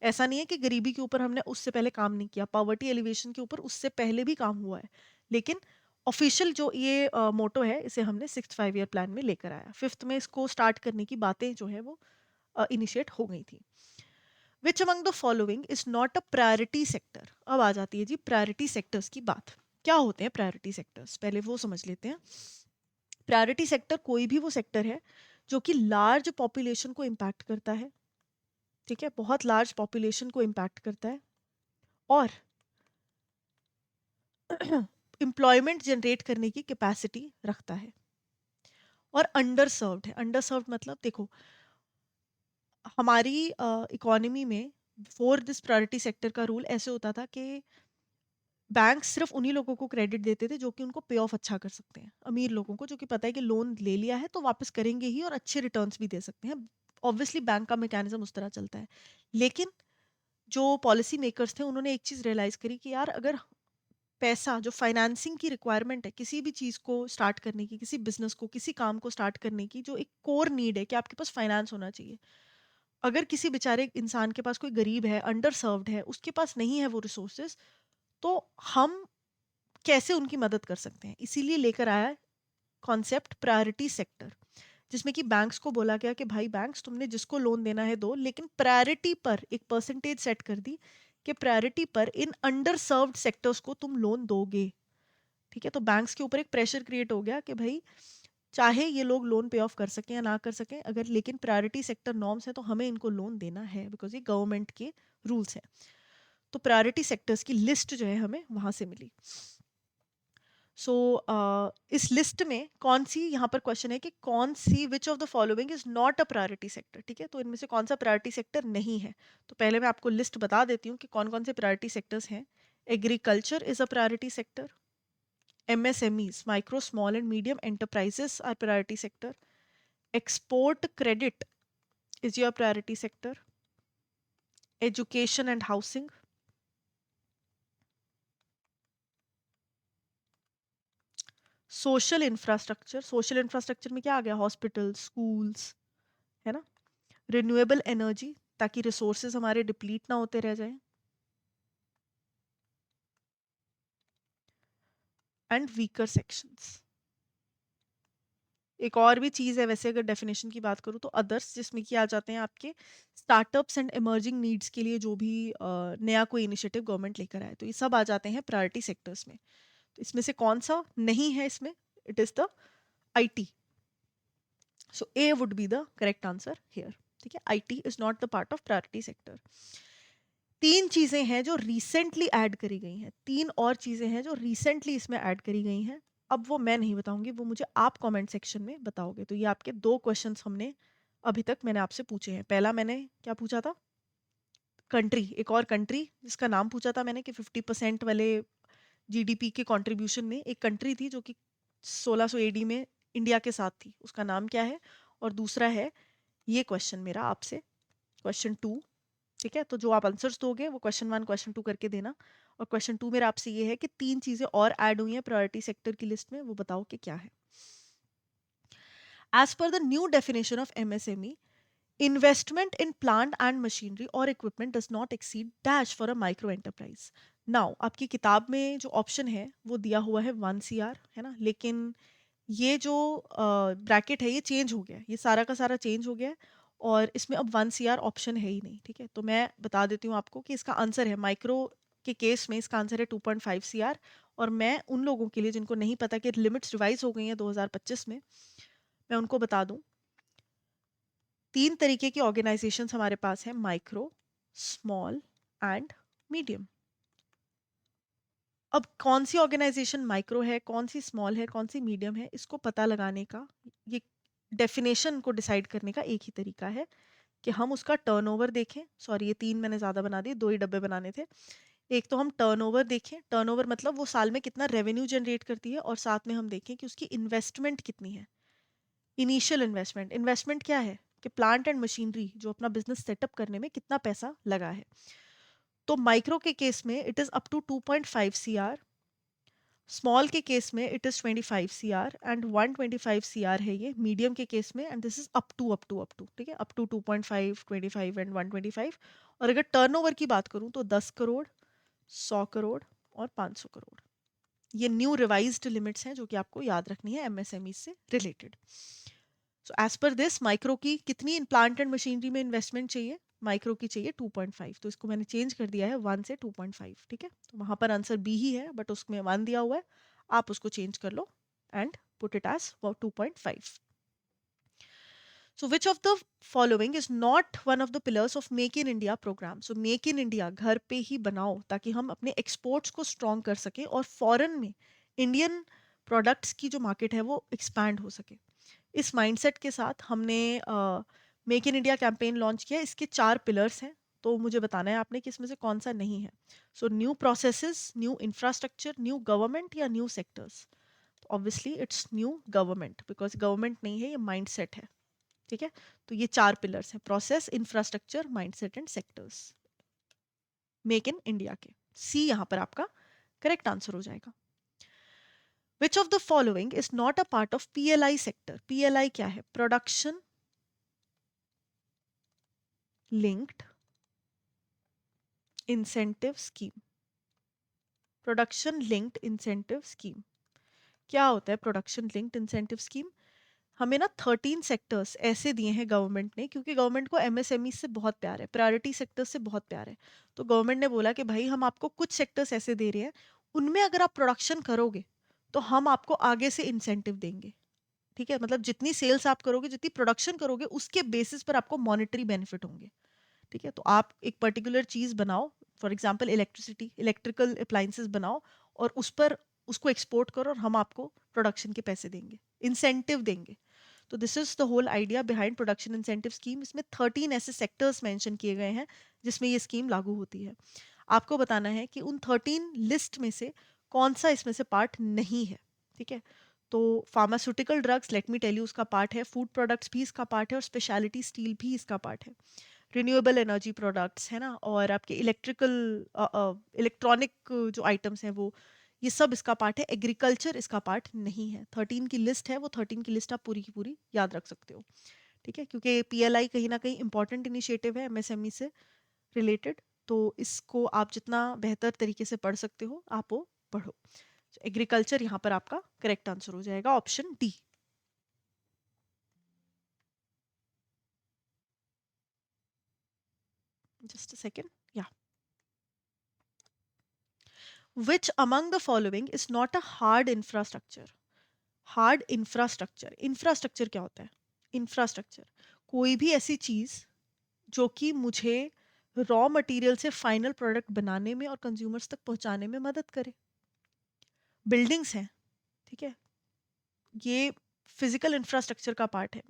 ऐसा नहीं है कि गरीबी के ऊपर हमने उससे पहले काम नहीं किया, पॉवर्टी एलिवेशन के ऊपर उससे पहले भी काम हुआ है, लेकिन ऑफिशियल जो ये मोटो है इसे हमने 6th 5 ईयर प्लान में लेकर आया। फिफ्थ में इसको स्टार्ट करने की बातें जो है वो इनिशिएट हो गई थी। विच among the following is not a priority sector? अब आ जाती है जी प्रायोरिटी सेक्टर्स की बात। क्या होते हैं प्रायोरिटी सेक्टर्स, पहले वो समझ लेते हैं। प्रायोरिटी सेक्टर कोई भी वो सेक्टर है जो कि लार्ज पॉपुलेशन को इम्पैक्ट करता है, ठीक है, बहुत लार्ज पॉपुलेशन को इम्पैक्ट करता है, और एम्प्लॉयमेंट जनरेट करने की कैपेसिटी रखता है, और अंडर सर्व्ड है। अंडर सर्व्ड मतलब देखो, हमारी इकोनॉमी में फॉर दिस प्रायोरिटी सेक्टर का रूल ऐसे होता था कि बैंक सिर्फ उन्हीं लोगों को क्रेडिट देते थे जो कि उनको पे ऑफ अच्छा कर सकते हैं, अमीर लोगों को जो कि पता है कि लोन ले लिया है तो वापस करेंगे ही और अच्छे रिटर्न्स भी दे सकते हैं। ऑब्वियसली बैंक का मैकेनिज्म उस तरह चलता है। लेकिन जो पॉलिसी मेकर्स थे उन्होंने एक चीज़ रियलाइज़ करी कि यार अगर पैसा, जो फाइनेंसिंग की रिक्वायरमेंट है किसी भी चीज़ को स्टार्ट करने की, किसी बिजनेस को, किसी काम को स्टार्ट करने की, जो एक कोर नीड है कि आपके पास फाइनेंस होना चाहिए। अगर किसी बेचारे इंसान के पास, कोई गरीब है, अंडर सर्व्ड है, उसके पास नहीं है वो रिसोर्सेज, तो हम कैसे उनकी मदद कर सकते हैं? इसीलिए लेकर आया कॉन्सेप्ट प्रायोरिटी सेक्टर, जिसमें कि बैंक्स को बोला गया कि भाई बैंक्स, तुमने जिसको लोन देना है दो, लेकिन प्रायोरिटी पर एक परसेंटेज सेट कर दी कि प्रायोरिटी पर इन अंडर सर्व्ड सेक्टर्स को तुम लोन दोगे। ठीक है, तो बैंक्स के ऊपर एक प्रेशर क्रिएट हो गया कि भाई चाहे ये लोग लोन पे ऑफ कर सकें या ना कर सकें, अगर लेकिन प्रायोरिटी सेक्टर नॉर्म्स है तो हमें इनको लोन देना है, बिकॉज ये गवर्नमेंट के रूल्स हैं। तो प्रायोरिटी सेक्टर्स की लिस्ट जो है हमें वहां से मिली। सो इस लिस्ट में कौन सी, यहाँ पर क्वेश्चन है कि कौन सी, which of the following is not a priority sector. ठीक है, तो इनमें से कौन सा प्रायोरिटी सेक्टर नहीं है। तो पहले मैं आपको लिस्ट बता देती हूँ कि कौन कौन से प्रायोरिटी सेक्टर्स हैं। Agriculture is a priority sector, MSMEs, micro, small and medium enterprises are priority sector. Export credit is your priority sector. Education and housing. Social infrastructure में क्या आ गया? हॉस्पिटल, स्कूल्स, है ना। रिन्यूएबल एनर्जी, ताकि resources हमारे deplete ना होते रह जाएं। And weaker sections. एक और भी चीज़ है वैसे, अगर डेफिनेशन की बात करूँ तो अदर्स, जिसमें कि आ जाते हैं आपके स्टार्टअप्स एंड इमर्जिंग नीड्स के लिए जो भी नया कोई इनिशिएटिव गवर्नमेंट लेकर आए, तो ये सब आ जाते हैं प्रायोरिटी सेक्टर्स में। तो इसमें से कौन सा नहीं है इसमें? It is the IT। So A would be the correct answer here. ठीक है, IT is not the part of priority sector. तीन चीजें हैं जो रिसेंटली ऐड करी गई हैं, तीन और चीजें हैं जो रिसेंटली इसमें ऐड करी गई हैं। अब वो मैं नहीं बताऊंगी, वो मुझे आप कमेंट सेक्शन में बताओगे। तो ये आपके दो क्वेश्चंस हमने अभी तक मैंने आपसे पूछे हैं। पहला मैंने क्या पूछा था? कंट्री, एक और कंट्री जिसका नाम पूछा था मैंने कि 50% वाले GDP के कंट्रीब्यूशन में एक कंट्री थी जो कि 1600 AD में इंडिया के साथ थी, उसका नाम क्या है? और दूसरा है ये क्वेश्चन मेरा आपसे, क्वेश्चन 2। ठीक है, तो जो आप आंसर्स दोगे वो क्वेश्चन 1 क्वेश्चन 2 करके देना। और क्वेश्चन 2 मेरा आपसे ये है कि तीन चीजें और ऐड हुई हैं प्रायोरिटी सेक्टर की लिस्ट में, वो बताओ कि क्या है। As per the new definition of MSME, investment in plant and machinery और equipment does not exceed dash for a micro enterprise. Now आपकी किताब में जो ऑप्शन है वो दिया हुआ है 1 CR, है ना, लेकिन ये जो ब्रैकेट है ये चेंज हो गया है, ये सारा का सारा चेंज हो गया है, और इसमें अब 1 CR ऑप्शन है ही नहीं। ठीक है, तो मैं बता देती हूँ आपको कि इसका आंसर है, माइक्रो के केस में इसका आंसर है 2.5 CR। और मैं उन लोगों के लिए जिनको नहीं पता कि लिमिट्स रिवाइज हो गई हैं 2025 में, मैं उनको बता दूं, तीन तरीके की ऑर्गेनाइजेशंस हमारे पास हैं, माइक्रो, स्मॉल एंड मीडियम। अब कौन सी ऑर्गेनाइजेशन माइक्रो है, कौन सी स्मॉल है, कौन सी मीडियम है, इसको पता लगाने का, ये डेफिनेशन को डिसाइड करने का एक ही तरीका है कि हम उसका टर्नओवर देखें। सॉरी, ये तीन मैंने ज़्यादा बना दिए, दो ही डब्बे बनाने थे। एक तो हम टर्नओवर देखें, टर्नओवर मतलब वो साल में कितना रेवेन्यू जनरेट करती है, और साथ में हम देखें कि उसकी इन्वेस्टमेंट कितनी है। इनिशियल इन्वेस्टमेंट, इन्वेस्टमेंट क्या है कि प्लांट एंड मशीनरी जो अपना बिजनेस सेटअप करने में कितना पैसा लगा है। तो माइक्रो के केस में it is up to 2.5 CR, small के केस में it is 25 CR and 125 CR है ये मीडियम के केस में, and this is up to, ठीक है, अप टू 2.5, 25 एंड 125। और अगर टर्नओवर की बात करूं तो 10 करोड़, 100 करोड़ और 500 करोड़। ये न्यू रिवाइज्ड लिमिट्स हैं जो कि आपको याद रखनी है MSME से रिलेटेड। So as per this, micro की कितनी इन प्लांट एंड मशीनरी में इन्वेस्टमेंट चाहिए? माइक्रो की चाहिए 2.5, तो इसको मैंने चेंज कर दिया है 1 से 2.5। ठीक है, तो वहां पर आंसर B ही है, बट उसमें 1 दिया हुआ है, आप उसको चेंज कर लो and put it as 2.5। So which of the following is not one of the pillars of make in India programme? So make in India, घर पे ही बनाओ ताकि हम अपने एक्सपोर्ट्स को स्ट्रॉन्ग कर सकें और फॉरेन में इंडियन प्रोडक्ट्स की जो मार्केट है वो एक्सपैंड हो सके। इस माइंडसेट के साथ हमने make in India campaign launch किया। इसके 4 पिलर्स हैं, तो मुझे बताना है आपने कि इसमें से कौन सा नहीं है। So new processes, new infrastructure, new government या new sectors? Obviously it's new government, because government नहीं है, ये माइंडसेट है। ठीक है, तो ये 4 पिलर्स हैं, process, infrastructure, mindset and sectors, make in India के। C यहाँ पर आपका करेक्ट आंसर हो जाएगा। Which of the following is not a part of PLI sector? PLI क्या है? Production linked incentive scheme. Production linked incentive scheme क्या होता है? प्रोडक्शन लिंक्ड इंसेंटिव स्कीम, हमें ना 13 सेक्टर्स ऐसे दिए हैं गवर्नमेंट ने, क्योंकि गवर्नमेंट को एमएसएमई से बहुत प्यार है, प्रायोरिटी सेक्टर्स से बहुत प्यार है। तो गवर्नमेंट ने बोला कि भाई हम आपको कुछ सेक्टर्स ऐसे दे रहे हैं, उनमें अगर आप प्रोडक्शन करोगे तो हम आपको आगे से इंसेंटिव देंगे। ठीक है, मतलब जितनी सेल्स आप करोगे, जितनी प्रोडक्शन करोगे, उसके बेसिस पर आपको मॉनेटरी बेनिफिट होंगे। ठीक है, तो आप एक पर्टिकुलर चीज बनाओ, for example electricity, electrical appliances बनाओ और उस पर उसको एक्सपोर्ट करो और हम आपको प्रोडक्शन के पैसे देंगे, इंसेंटिव देंगे। तो this is the whole idea behind production incentive scheme. इसमें 13 ऐसे सेक्टर्स मेंशन किए गए हैं जिसमें ये स्कीम लागू होती है। आपको बताना है कि उन 13 लिस्ट में से कौन सा इसमें से पार्ट नहीं है। ठीक है, तो pharmaceutical drugs, let me tell you, उसका पार्ट है। फूड प्रोडक्ट्स भी इसका पार्ट है और स्पेशलिटी स्टील भी इसका पार्ट है। रिन्यूएबल एनर्जी प्रोडक्ट्स है ना, और आपके इलेक्ट्रिकल इलेक्ट्रॉनिक जो आइटम्स हैं वो, ये सब इसका पार्ट है। एग्रीकल्चर इसका पार्ट नहीं है। 13 की लिस्ट है, वो 13 की लिस्ट आप पूरी की पूरी याद रख सकते हो। ठीक है, क्योंकि पीएलआई कहीं ना कहीं इंपॉर्टेंट इनिशिएटिव है एमएसएमई से रिलेटेड, तो इसको आप जितना बेहतर तरीके से पढ़ सकते हो आप वो पढ़ो। एग्रीकल्चर यहाँ पर आपका करेक्ट आंसर हो जाएगा, option D. Just a second, या which among the following is not a hard infrastructure? Hard infrastructure, infrastructure क्या होता है? इंफ्रास्ट्रक्चर कोई भी ऐसी चीज जो कि मुझे रॉ मटेरियल से फाइनल प्रोडक्ट बनाने में और कंज्यूमर्स तक पहुंचाने में मदद करे। बिल्डिंग्स हैं, ठीक है, ये फिजिकल इंफ्रास्ट्रक्चर का पार्ट है।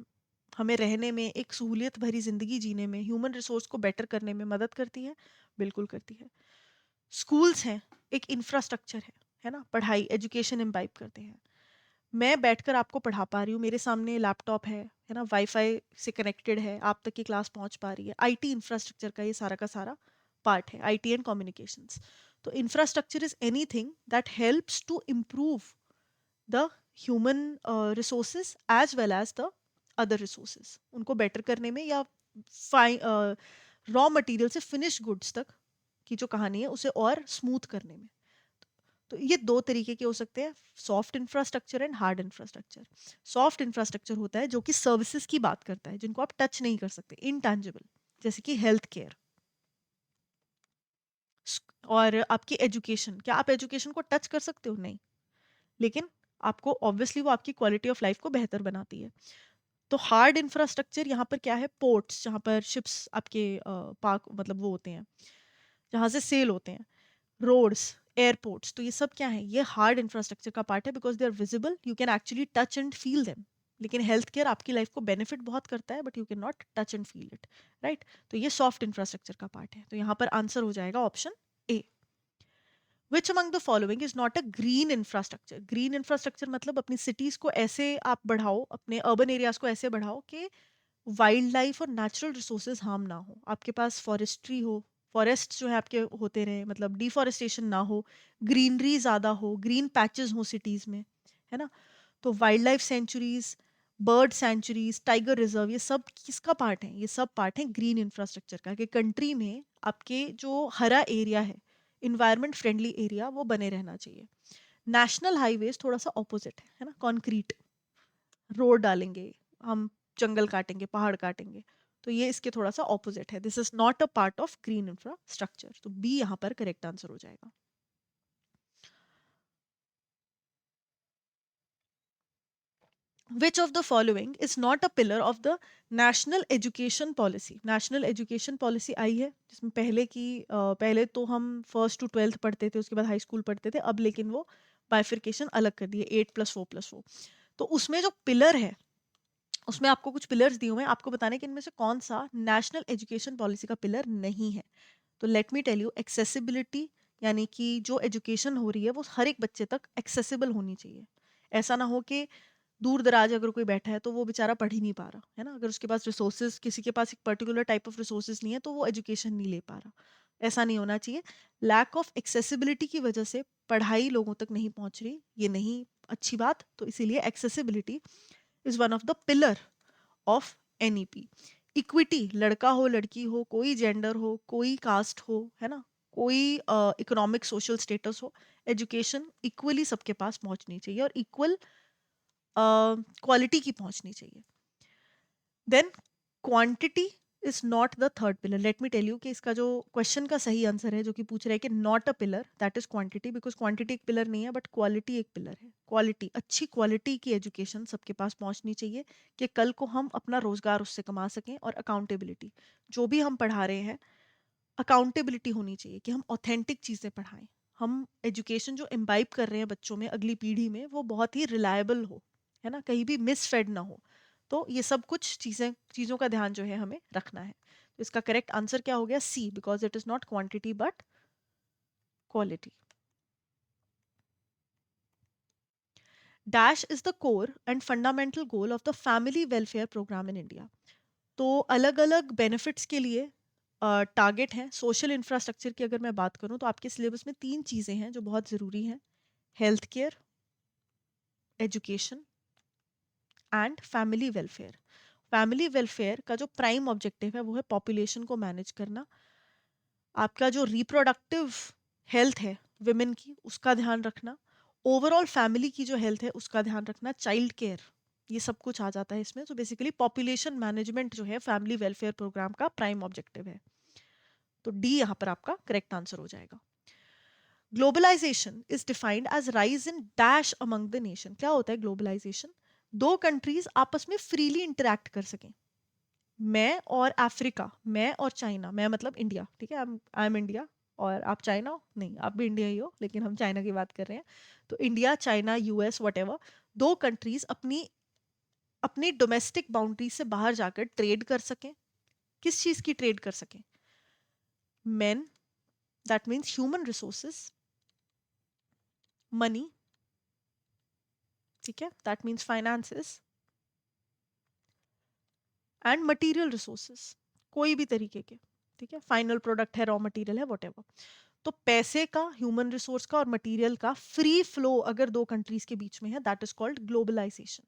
हमें रहने में, एक सहूलियत भरी जिंदगी जीने में, ह्यूमन रिसोर्स को बेटर करने में मदद करती है, बिल्कुल करती है। स्कूल्स हैं, एक इंफ्रास्ट्रक्चर है ना, पढ़ाई, एजुकेशन इम्बाइब करते हैं। मैं बैठकर आपको पढ़ा पा रही हूँ, मेरे सामने लैपटॉप है ना, वाईफाई से कनेक्टेड है, आप तक की क्लास पहुंच पा रही है। आईटी इंफ्रास्ट्रक्चर का ये सारा का सारा पार्ट है, आईटी एंड कम्युनिकेशंस। तो infrastructure is anything that helps to improve the human resources as well as the other resources, उनको बेटर करने में, या रॉ मटेरियल से फिनिश गुड्स तक की जो कहानी है उसे और स्मूथ करने में। तो ये दो तरीके के हो सकते हैं, soft infrastructure and hard infrastructure. Soft infrastructure होता है जो कि सर्विसेज की बात करता है, जिनको आप टच नहीं कर सकते, इनटैंजिबल, जैसे कि हेल्थ केयर। और आपकी एजुकेशन, क्या आप एजुकेशन को टच कर सकते हो? नहीं, लेकिन आपको ऑब्वियसली वो आपकी क्वालिटी ऑफ लाइफ को बेहतर बनाती है। तो हार्ड इंफ्रास्ट्रक्चर यहाँ पर क्या है? पोर्ट्स, जहाँ पर शिप्स आपके पार्क, मतलब वो होते हैं जहाँ से सेल होते हैं। रोड्स, एयरपोर्ट्स, तो ये सब क्या है? ये हार्ड इंफ्रास्ट्रक्चर का पार्ट है, because they are visible, you can actually touch and feel them. लेकिन हेल्थ केयर आपकी लाइफ को बेनिफिट बहुत करता है, but you can not touch and feel it, right? तो ये सॉफ्ट इंफ्रास्ट्रक्चर का पार्ट है, तो यहाँ पर आंसर हो जाएगा option A. Which among the following is not a green infrastructure? Green infrastructure मतलब अपनी सिटीज को ऐसे आप बढ़ाओ, अपने अर्बन एरियाज को ऐसे बढ़ाओ कि वाइल्ड लाइफ और नेचुरल रिसोर्सेज हार्म ना हो, आपके पास फॉरेस्ट्री हो, फॉरेस्ट जो है आपके होते रहे, मतलब डिफॉरेस्टेशन ना हो, ग्रीनरी ज़्यादा हो, ग्रीन पैचेस हो सिटीज़ में, है ना। तो wildlife sanctuaries, bird sanctuaries, tiger reserve, ये सब किसका पार्ट है? ये सब पार्ट है ग्रीन इंफ्रास्ट्रक्चर का, कि कंट्री में आपके जो हरा एरिया है, इन्वायरमेंट फ्रेंडली एरिया, वो बने रहना चाहिए। नेशनल हाईवेज थोड़ा सा ऑपोजिट है ना, कॉन्क्रीट रोड डालेंगे हम, जंगल काटेंगे, पहाड़ काटेंगे, तो ये इसके थोड़ा सा ऑपोजिट है। This is not a part of green infrastructure, तो बी यहाँ पर करेक्ट आंसर हो जाएगा। Which of the following is not a pillar of the national education policy? National education policy आई है जिसमें पहले तो हम फर्स्ट टू ट्वेल्थ पढ़ते थे, उसके बाद हाई स्कूल पढ़ते थे, अब लेकिन वो बाइफिकेशन अलग कर दिए, 8+4+4। तो उसमें जो पिलर है, उसमें आपको कुछ पिलर्स दिए हुए हैं, आपको बताना है कि इनमें से कौन सा नेशनल एजुकेशन पॉलिसी का पिलर नहीं है। तो let me tell you, accessibility, यानी कि जो एजुकेशन हो रही है वो हर एक बच्चे तक एक्सेसिबल होनी चाहिए। ऐसा ना हो कि दूर दराज अगर कोई बैठा है तो वो बेचारा पढ़ ही नहीं पा रहा है ना, अगर उसके पास रिसोर्सेज, किसी के पास एक पर्टिकुलर टाइप ऑफ रिसोर्सेज नहीं है तो वो एजुकेशन नहीं ले पा रहा। ऐसा नहीं होना चाहिए। लैक ऑफ एक्सेसिबिलिटी की वजह से पढ़ाई लोगों तक नहीं पहुंच रही, ये नहीं अच्छी बात। तो इसीलिए accessibility is one of the pillar of NEP. Equity, लड़का हो लड़की हो, कोई जेंडर हो, कोई कास्ट हो, है ना, कोई इकोनॉमिक सोशल स्टेटस हो, एजुकेशन इक्वली सबके पास पहुंचनी चाहिए और इक्वल क्वालिटी की पहुंचनी चाहिए। Then quantity is not the third pillar. Let me tell you कि इसका जो क्वेश्चन का सही आंसर है, जो कि पूछ रहा है कि not a pillar, that is quantity, because quantity एक पिलर नहीं है बट क्वालिटी एक पिलर है। क्वालिटी, अच्छी क्वालिटी की एजुकेशन सबके पास पहुंचनी चाहिए कि कल को हम अपना रोजगार उससे कमा सकें। और अकाउंटेबिलिटी, जो भी हम पढ़ा रहे हैं अकाउंटेबिलिटी होनी चाहिए कि हम ऑथेंटिक चीज़ें पढ़ाएं। हम एजुकेशन जो इम्बाइब कर रहे हैं बच्चों में, अगली पीढ़ी में, वो बहुत ही रिलायबल हो, है ना, कहीं भी मिसफेड ना हो। तो ये सब कुछ चीज़ों का ध्यान जो है हमें रखना है। तो इसका करेक्ट आंसर क्या हो गया? C, because it is not quantity but quality. Dash is the core and fundamental goal of the family welfare programme in India. तो अलग अलग बेनिफिट्स के लिए टारगेट हैं। सोशल इंफ्रास्ट्रक्चर की अगर मैं बात करूं तो आपके सिलेबस में तीन चीज़ें हैं जो बहुत ज़रूरी हैं: health care, education and family welfare. Family welfare का जो प्राइम ऑब्जेक्टिव है वो है पॉपुलेशन को मैनेज करना। आपका जो रिप्रोडक्टिव हेल्थ है विमेन की, उसका ध्यान रखना। ओवरऑल फैमिली की जो हेल्थ है उसका ध्यान रखना। चाइल्ड केयर, ये सब कुछ आ जाता है इसमें। तो बेसिकली पॉपुलेशन मैनेजमेंट जो है फैमिली वेलफेयर प्रोग्राम का प्राइम ऑब्जेक्टिव है। तो डी यहाँ पर आपका करेक्ट आंसर हो जाएगा। Globalisation is defined as rise in dash among the nation. क्या होता है ग्लोबलाइजेशन? दो कंट्रीज आपस में फ्रीली इंटरैक्ट कर सकें। मैं और अफ्रीका, मैं और चाइना, मैं मतलब इंडिया, ठीक है, आई एम इंडिया और आप चाइना हो, नहीं आप भी इंडिया ही हो लेकिन हम चाइना की बात कर रहे हैं। तो इंडिया, चाइना, यूएस, वट, दो कंट्रीज अपनी अपनी डोमेस्टिक बाउंड्री से बाहर जाकर ट्रेड कर सकें। किस चीज की ट्रेड कर सकें? Man, that means human resources, money, ठीक है, that means finances, and material resources, कोई भी तरीके के, ठीक है, फाइनल प्रोडक्ट है, रॉ मटेरियल है, वट। तो पैसे का, ह्यूमन रिसोर्स का और मटेरियल का फ्री फ्लो अगर दो कंट्रीज के बीच में है, दैट इज कॉल्ड ग्लोबलाइजेशन।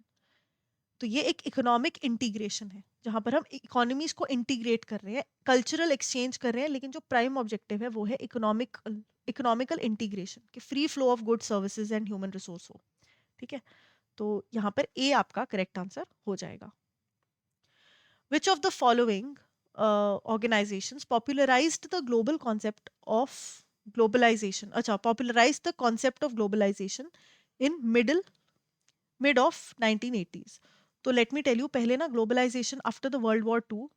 तो ये एक इकोनॉमिक इंटीग्रेशन है जहां पर हम इकोनॉमीज को इंटीग्रेट कर रहे हैं, कल्चरल एक्सचेंज कर रहे हैं, लेकिन जो प्राइम ऑब्जेक्टिव है वो है इकोनॉमिकल इंटीग्रेशन, कि free flow of good services and human resource हो। ठीक है, तो यहाँ पर ए आपका करेक्ट आंसर हो जाएगा। Which of the following organizations popularized the global concept of globalization? अच्छा, popularized the concept of globalization in mid of 1980s. तो let me tell you, पहले ना globalization after the World War II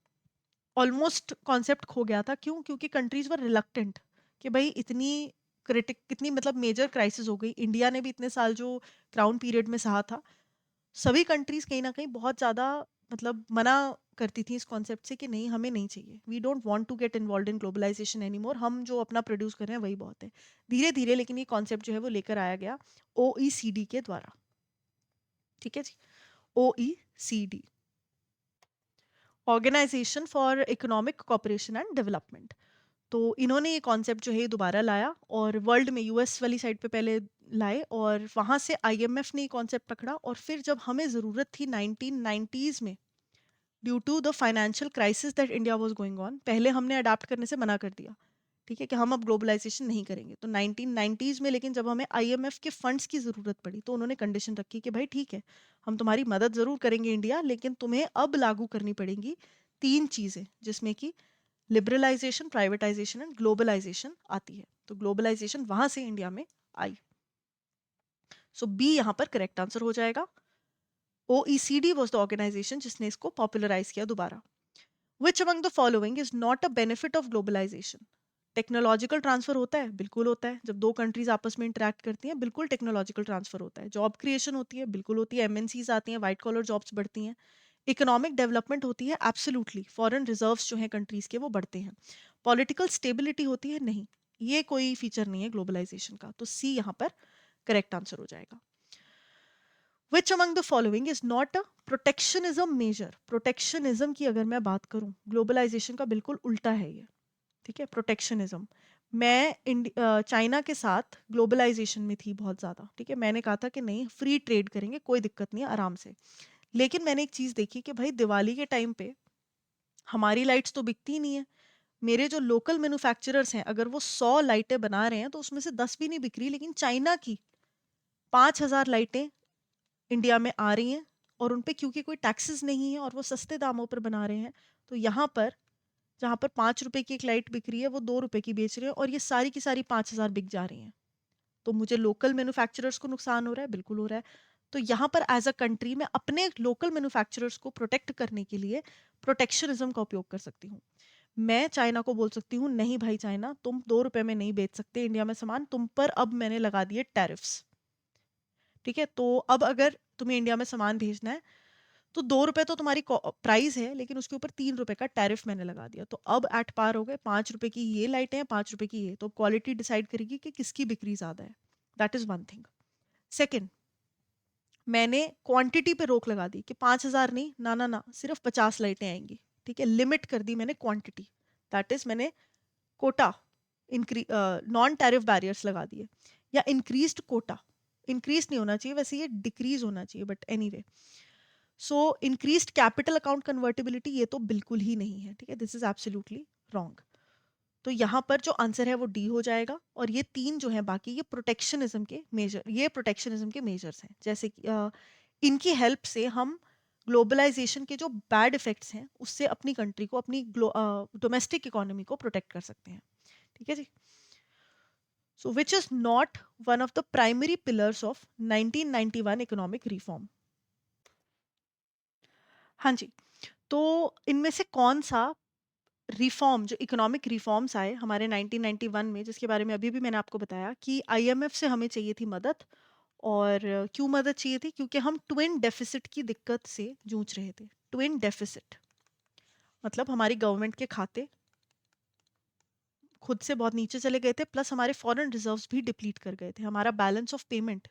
almost concept खो गया था। क्यों? क्योंकि countries वर reluctant कि भाई इतनी कितनी मतलब मेजर क्राइसिस हो गई, इंडिया ने भी इतने साल जो क्राउन पीरियड में सहा था, सभी कंट्रीज कहीं ना कहीं बहुत ज़्यादा मतलब मना करती थी इस कॉन्सेप्ट से कि नहीं, हमें नहीं चाहिए, we don't want to get involve in globalisation any more, हम जो अपना प्रोड्यूस कर रहे हैं वही बहुत है। धीरे धीरे लेकिन ये कॉन्सेप्ट जो है वो लेकर आया गया OECD के द्वारा। ठीक है जी, OECD, organisation for economic cooperation and development. तो इन्होंने ये कॉन्सेप्ट जो है दोबारा लाया और वर्ल्ड में यूएस वाली साइड पे पहले लाए और वहाँ से IMF ने ये कॉन्सेप्ट पकड़ा। और फिर जब हमें ज़रूरत थी 1990s में, due to the financial crisis that India was going on, पहले हमने अडाप्ट करने से मना कर दिया, ठीक है, कि हम अब ग्लोबलाइजेशन नहीं करेंगे। तो 1990s में लेकिन जब हमें IMF के फंड्स की ज़रूरत पड़ी तो उन्होंने कंडीशन रखी कि भाई ठीक है, हम तुम्हारी मदद ज़रूर करेंगे इंडिया, लेकिन तुम्हें अब लागू करनी पड़ेंगी तीन चीज़ें, जिसमें कि लिबरलाइजेशन, प्राइवेटाइजेशन एंड ग्लोबलाइजेशन आती है। तो ग्लोबलाइजेशन वहां से इंडिया में आई। सो बी यहां पर करेक्ट आंसर हो जाएगा। OECD वॉज द ऑर्गेनाइजेशन जिसने इसको पॉपुलराइज किया दोबारा। Which among the following is not a benefit of globalisation? Technological transfer होता है, बिल्कुल होता है। जब दो कंट्रीज आपस में इंटरेक्ट करती हैं, बिल्कुल टेक्नोलॉजिकल ट्रांसफर होता है। जॉब क्रिएशन होती है, बिल्कुल होती है। MNCs आती हैं, वाइट कॉलर जॉब्स बढ़ती हैं। इकोनॉमिक डेवलपमेंट होती है, एब्सोल्युटली, फॉरेन रिजर्व्स जो हैं कंट्रीज के वो बढ़ते हैं। पॉलिटिकल स्टेबिलिटी होती है, नहीं, ये कोई फीचर नहीं है ग्लोबलाइजेशन का। तो सी यहाँ पर करेक्ट आंसर हो जाएगा। Which among the following is not a protectionism measure? Protectionism की अगर मैं बात करूं, ग्लोबलाइजेशन का बिल्कुल उल्टा है ये। ठीक है, प्रोटेक्शनिज्म। मैं चाइना के साथ ग्लोबलाइजेशन में थी बहुत ज़्यादा, ठीक है, मैंने कहा था कि नहीं फ्री ट्रेड करेंगे, कोई दिक्कत नहीं है, आराम से। लेकिन मैंने एक चीज़ देखी कि भाई दिवाली के टाइम पे हमारी लाइट्स तो बिकती ही नहीं है। मेरे जो लोकल मैन्युफैक्चरर्स हैं, अगर वो 100 लाइटें बना रहे हैं तो उसमें से 10 भी नहीं बिक रही, लेकिन चाइना की 5,000 लाइटें इंडिया में आ रही हैं, और उन पे क्योंकि कोई टैक्सेस नहीं है और वो सस्ते दामों पर बना रहे हैं, तो यहाँ पर जहाँ पर 5 रुपए की एक लाइट बिक रही है वो 2 रुपए की बेच रहे हैं, और ये सारी की सारी 5,000 बिक जा रही हैं। तो मुझे लोकल मैन्युफैक्चरर्स को नुकसान हो रहा है, बिल्कुल हो रहा है। तो यहाँ पर एज अ कंट्री मैं अपने लोकल मैन्युफैक्चरर्स को प्रोटेक्ट करने के लिए प्रोटेक्शनिज्म का उपयोग कर सकती हूँ। मैं चाइना को बोल सकती हूँ, नहीं भाई चाइना, तुम 2 रुपए में नहीं बेच सकते इंडिया में सामान, तुम पर अब मैंने लगा दिए टैरिफ्स। ठीक है, तो अब अगर तुम्हें इंडिया में सामान भेजना है तो 2 रुपए तो तुम्हारी प्राइस है, लेकिन उसके ऊपर 3 रुपए का टैरिफ मैंने लगा दिया, तो अब एट पार हो गए। 5 रुपए की ये लाइटें हैं, 5 रुपए की ये, तो क्वालिटी डिसाइड करेगी कि किसकी बिक्री ज्यादा है। That is one thing. Second, मैंने क्वांटिटी पे रोक लगा दी कि 5,000 नहीं, ना ना ना, सिर्फ 50 लाइटें आएंगी। ठीक है, लिमिट कर दी मैंने क्वांटिटी। दैट इज मैंने कोटा इंक्री नॉन टैरिफ बैरियर्स लगा दिए, या इंक्रीज्ड कोटा। इंक्रीज नहीं होना चाहिए वैसे, ये डिक्रीज होना चाहिए, but anyway. So increased capital account convertibility, ये तो बिल्कुल ही नहीं है। ठीक है, दिस इज एब्सोल्युटली रॉन्ग। तो यहाँ पर जो आंसर है वो डी हो जाएगा, और ये तीन जो है बाकी, ये प्रोटेक्शनिज्म के मेजर, ये प्रोटेक्शनिज्म के मेजर्स हैं। जैसे कि इनकी हेल्प से हम ग्लोबलाइजेशन के जो बैड इफेक्ट्स हैं उससे अपनी कंट्री को, अपनी डोमेस्टिक इकोनॉमी को प्रोटेक्ट कर सकते हैं। ठीक है जी। So which is not one of the primary pillars of 1991 economic reform? हाँ जी, तो इनमें से कौन सा रिफॉर्म, जो इकोनॉमिक रिफॉर्म्स आए हमारे 1991 में, जिसके बारे में अभी भी मैंने आपको बताया कि आईएमएफ से हमें चाहिए थी मदद। और क्यों मदद चाहिए थी? क्योंकि हम ट्विन डेफिसिट की दिक्कत से जूझ रहे थे। ट्विन डेफिसिट मतलब हमारी गवर्नमेंट के खाते खुद से बहुत नीचे चले गए थे, प्लस हमारे फॉरेन रिजर्व्स भी डिप्लीट कर गए थे। हमारा बैलेंस ऑफ पेमेंट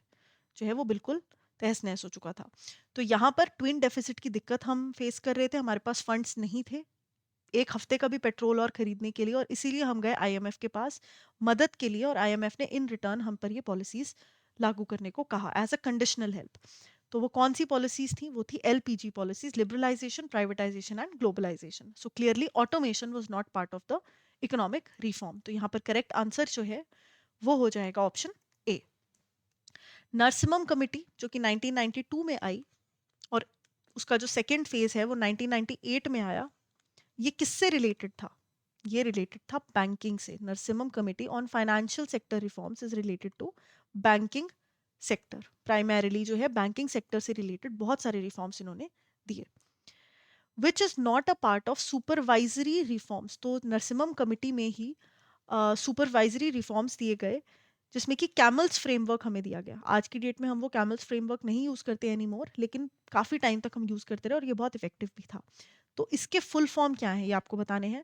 जो है वो बिल्कुल तहस नहस हो चुका था। तो यहाँ पर ट्विन डेफिसिट की दिक्कत हम फेस कर रहे थे, हमारे पास फंड्स नहीं थे एक हफ्ते का भी पेट्रोल और खरीदने के लिए, और इसीलिए हम गए आईएमएफ के पास मदद के लिए, और आईएमएफ ने इन रिटर्न हम पर ये पॉलिसीज लागू करने को कहा एज अ कंडीशनल हेल्प। तो वो कौन सी पॉलिसीज थी? वो थी LPG policies, liberalisation, privatisation and globalisation. So clearly automation was not part of the economic reform. तो यहाँ पर करेक्ट आंसर जो है वो हो जाएगा ऑप्शन ए। नरसिम्हम कमिटी जो कि 1992 में आई, और उसका जो सेकेंड फेज है वो 1998 में आया, ये किससे रिलेटेड था? ये रिलेटेड था बैंकिंग से। Narasimham committee on financial sector reforms is related to banking sector. Primarily जो है बैंकिंग सेक्टर से रिलेटेड बहुत सारे रिफॉर्म्स इन्होंने दिए। विच is not a part of supervisory reforms. तो नरसिम्हम कमिटी में ही सुपरवाइजरी रिफॉर्म्स दिए गए, जिसमें कि कैमल्स फ्रेमवर्क हमें दिया गया। आज की डेट में हम वो कैमल्स फ्रेमवर्क नहीं यूज करते एनी मोर, लेकिन काफी टाइम तक हम यूज करते रहे और ये बहुत इफेक्टिव भी था। तो इसके फुल फॉर्म क्या है ये आपको बताने हैं।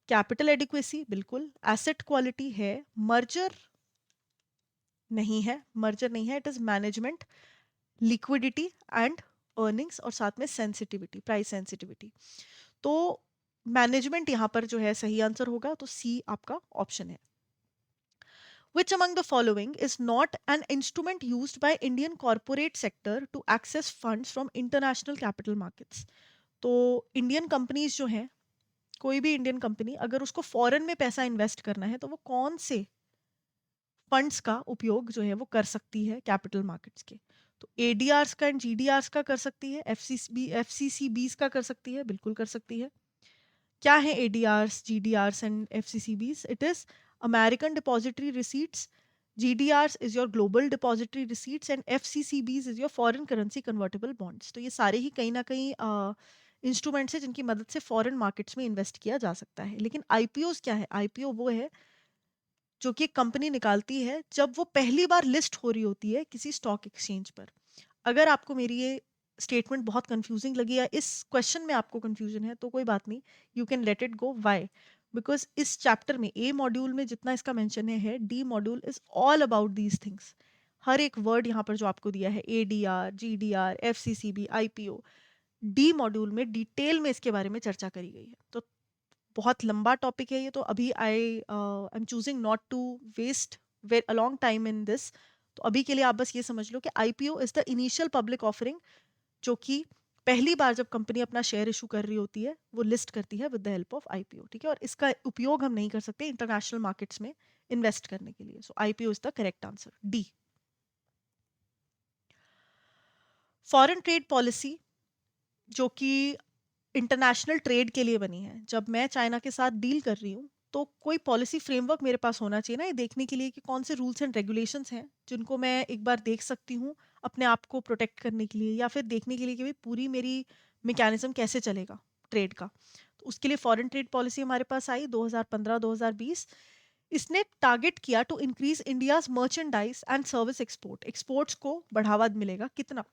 कैपिटल एडिक्वेसी बिल्कुल, एसेट क्वालिटी है, मर्जर नहीं है, मर्जर नहीं है, it is management, liquidity and earnings, और साथ में सेंसिटिविटी, प्राइस सेंसिटिविटी। तो मैनेजमेंट यहाँ पर जो है सही आंसर होगा, तो सी आपका ऑप्शन है। Which among the following is not an instrument used by Indian corporate sector to access funds from international capital markets? तो इंडियन कंपनीज जो हैं, कोई भी इंडियन कंपनी अगर उसको फॉरेन में पैसा इन्वेस्ट करना है तो वो कौन से फंड्स का उपयोग जो है वो कर सकती है कैपिटल मार्केट्स के? तो एडीआरस का एंड जीडीआरस का कर सकती है, एफसीसीबीस का कर सकती है, बिल्कुल कर सकती है। क्या है ADRs, GDRs and FCCBs? It is American depository receipts, GDRs is your global depository receipts, and FCCBs is your foreign currency convertible bonds. तो ये सारे ही कहीं ना कहीं इंस्ट्रूमेंट्स है जिनकी मदद से फॉरेन मार्केट्स में इन्वेस्ट किया जा सकता है। लेकिन आईपीओ क्या है? आईपीओ वो है जो कि एक कंपनी निकालती है जब वो पहली बार लिस्ट हो रही होती है किसी स्टॉक एक्सचेंज पर। अगर आपको मेरी ये स्टेटमेंट बहुत कंफ्यूजिंग लगी या इस क्वेश्चन में आपको कंफ्यूजन है तो कोई बात नहीं, you can let it go. Why? Because इस चैप्टर में, ए मॉड्यूल में जितना इसका मेंशन है, D module is all about these things. हर एक वर्ड यहाँ पर जो आपको दिया है, A D R, G D R, F C C B, I P O, D module में डिटेल में इसके बारे में चर्चा करी गई है। तो बहुत लंबा टॉपिक है ये, तो अभी I am choosing not to waste a long time in this. तो अभी के लिए आप बस ये समझ लो कि IPO is the initial public offering, जो कि पहली बार जब कंपनी अपना शेयर इशू कर रही होती है वो लिस्ट करती है with the help of IPO, ठीक है। और इसका उपयोग हम नहीं कर सकते इंटरनेशनल मार्केट्स में इन्वेस्ट करने के लिए। So IPO is the correct answer, D. Foreign trade policy, जो कि इंटरनेशनल ट्रेड के लिए बनी है। जब मैं चाइना के साथ डील कर रही हूँ तो कोई पॉलिसी फ्रेमवर्क मेरे पास होना चाहिए ना, ये देखने के लिए कि कौन से रूल्स एंड रेगुलेशंस हैं जिनको मैं एक बार देख सकती हूँ अपने आप को प्रोटेक्ट करने के लिए, या फिर देखने के लिए कि भाई पूरी मेरी मैकेनिज्म कैसे चलेगा ट्रेड का। तो उसके लिए फॉरेन ट्रेड पॉलिसी हमारे पास आई 2015-2020। इसने टारगेट किया to increase India's merchandise and service export. Exports को बढ़ावा मिलेगा कितना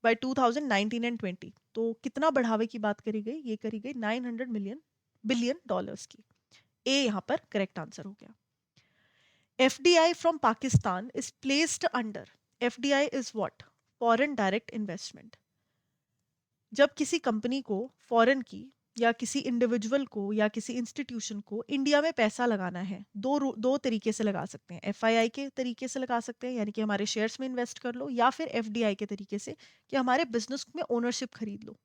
बाय 2019 एंड 20। तो कितना बढ़ावे की बात करी गई, ये करी गई 900 मिलियन बिलियन डॉलर्स की। ए यहाँ पर करेक्ट आंसर हो गया। FDI from Pakistan is placed under, FDI is what, foreign direct investment. जब किसी कंपनी को, फॉरेन की, या किसी इंडिविजुअल को या किसी इंस्टीट्यूशन को इंडिया में पैसा लगाना है, दो तरीके से लगा सकते हैं। एफआईआई के तरीके से लगा सकते हैं, यानी कि हमारे शेयर्स में इन्वेस्ट कर लो, या फिर एफडीआई के तरीके से कि हमारे बिजनेस में ओनरशिप खरीद लो,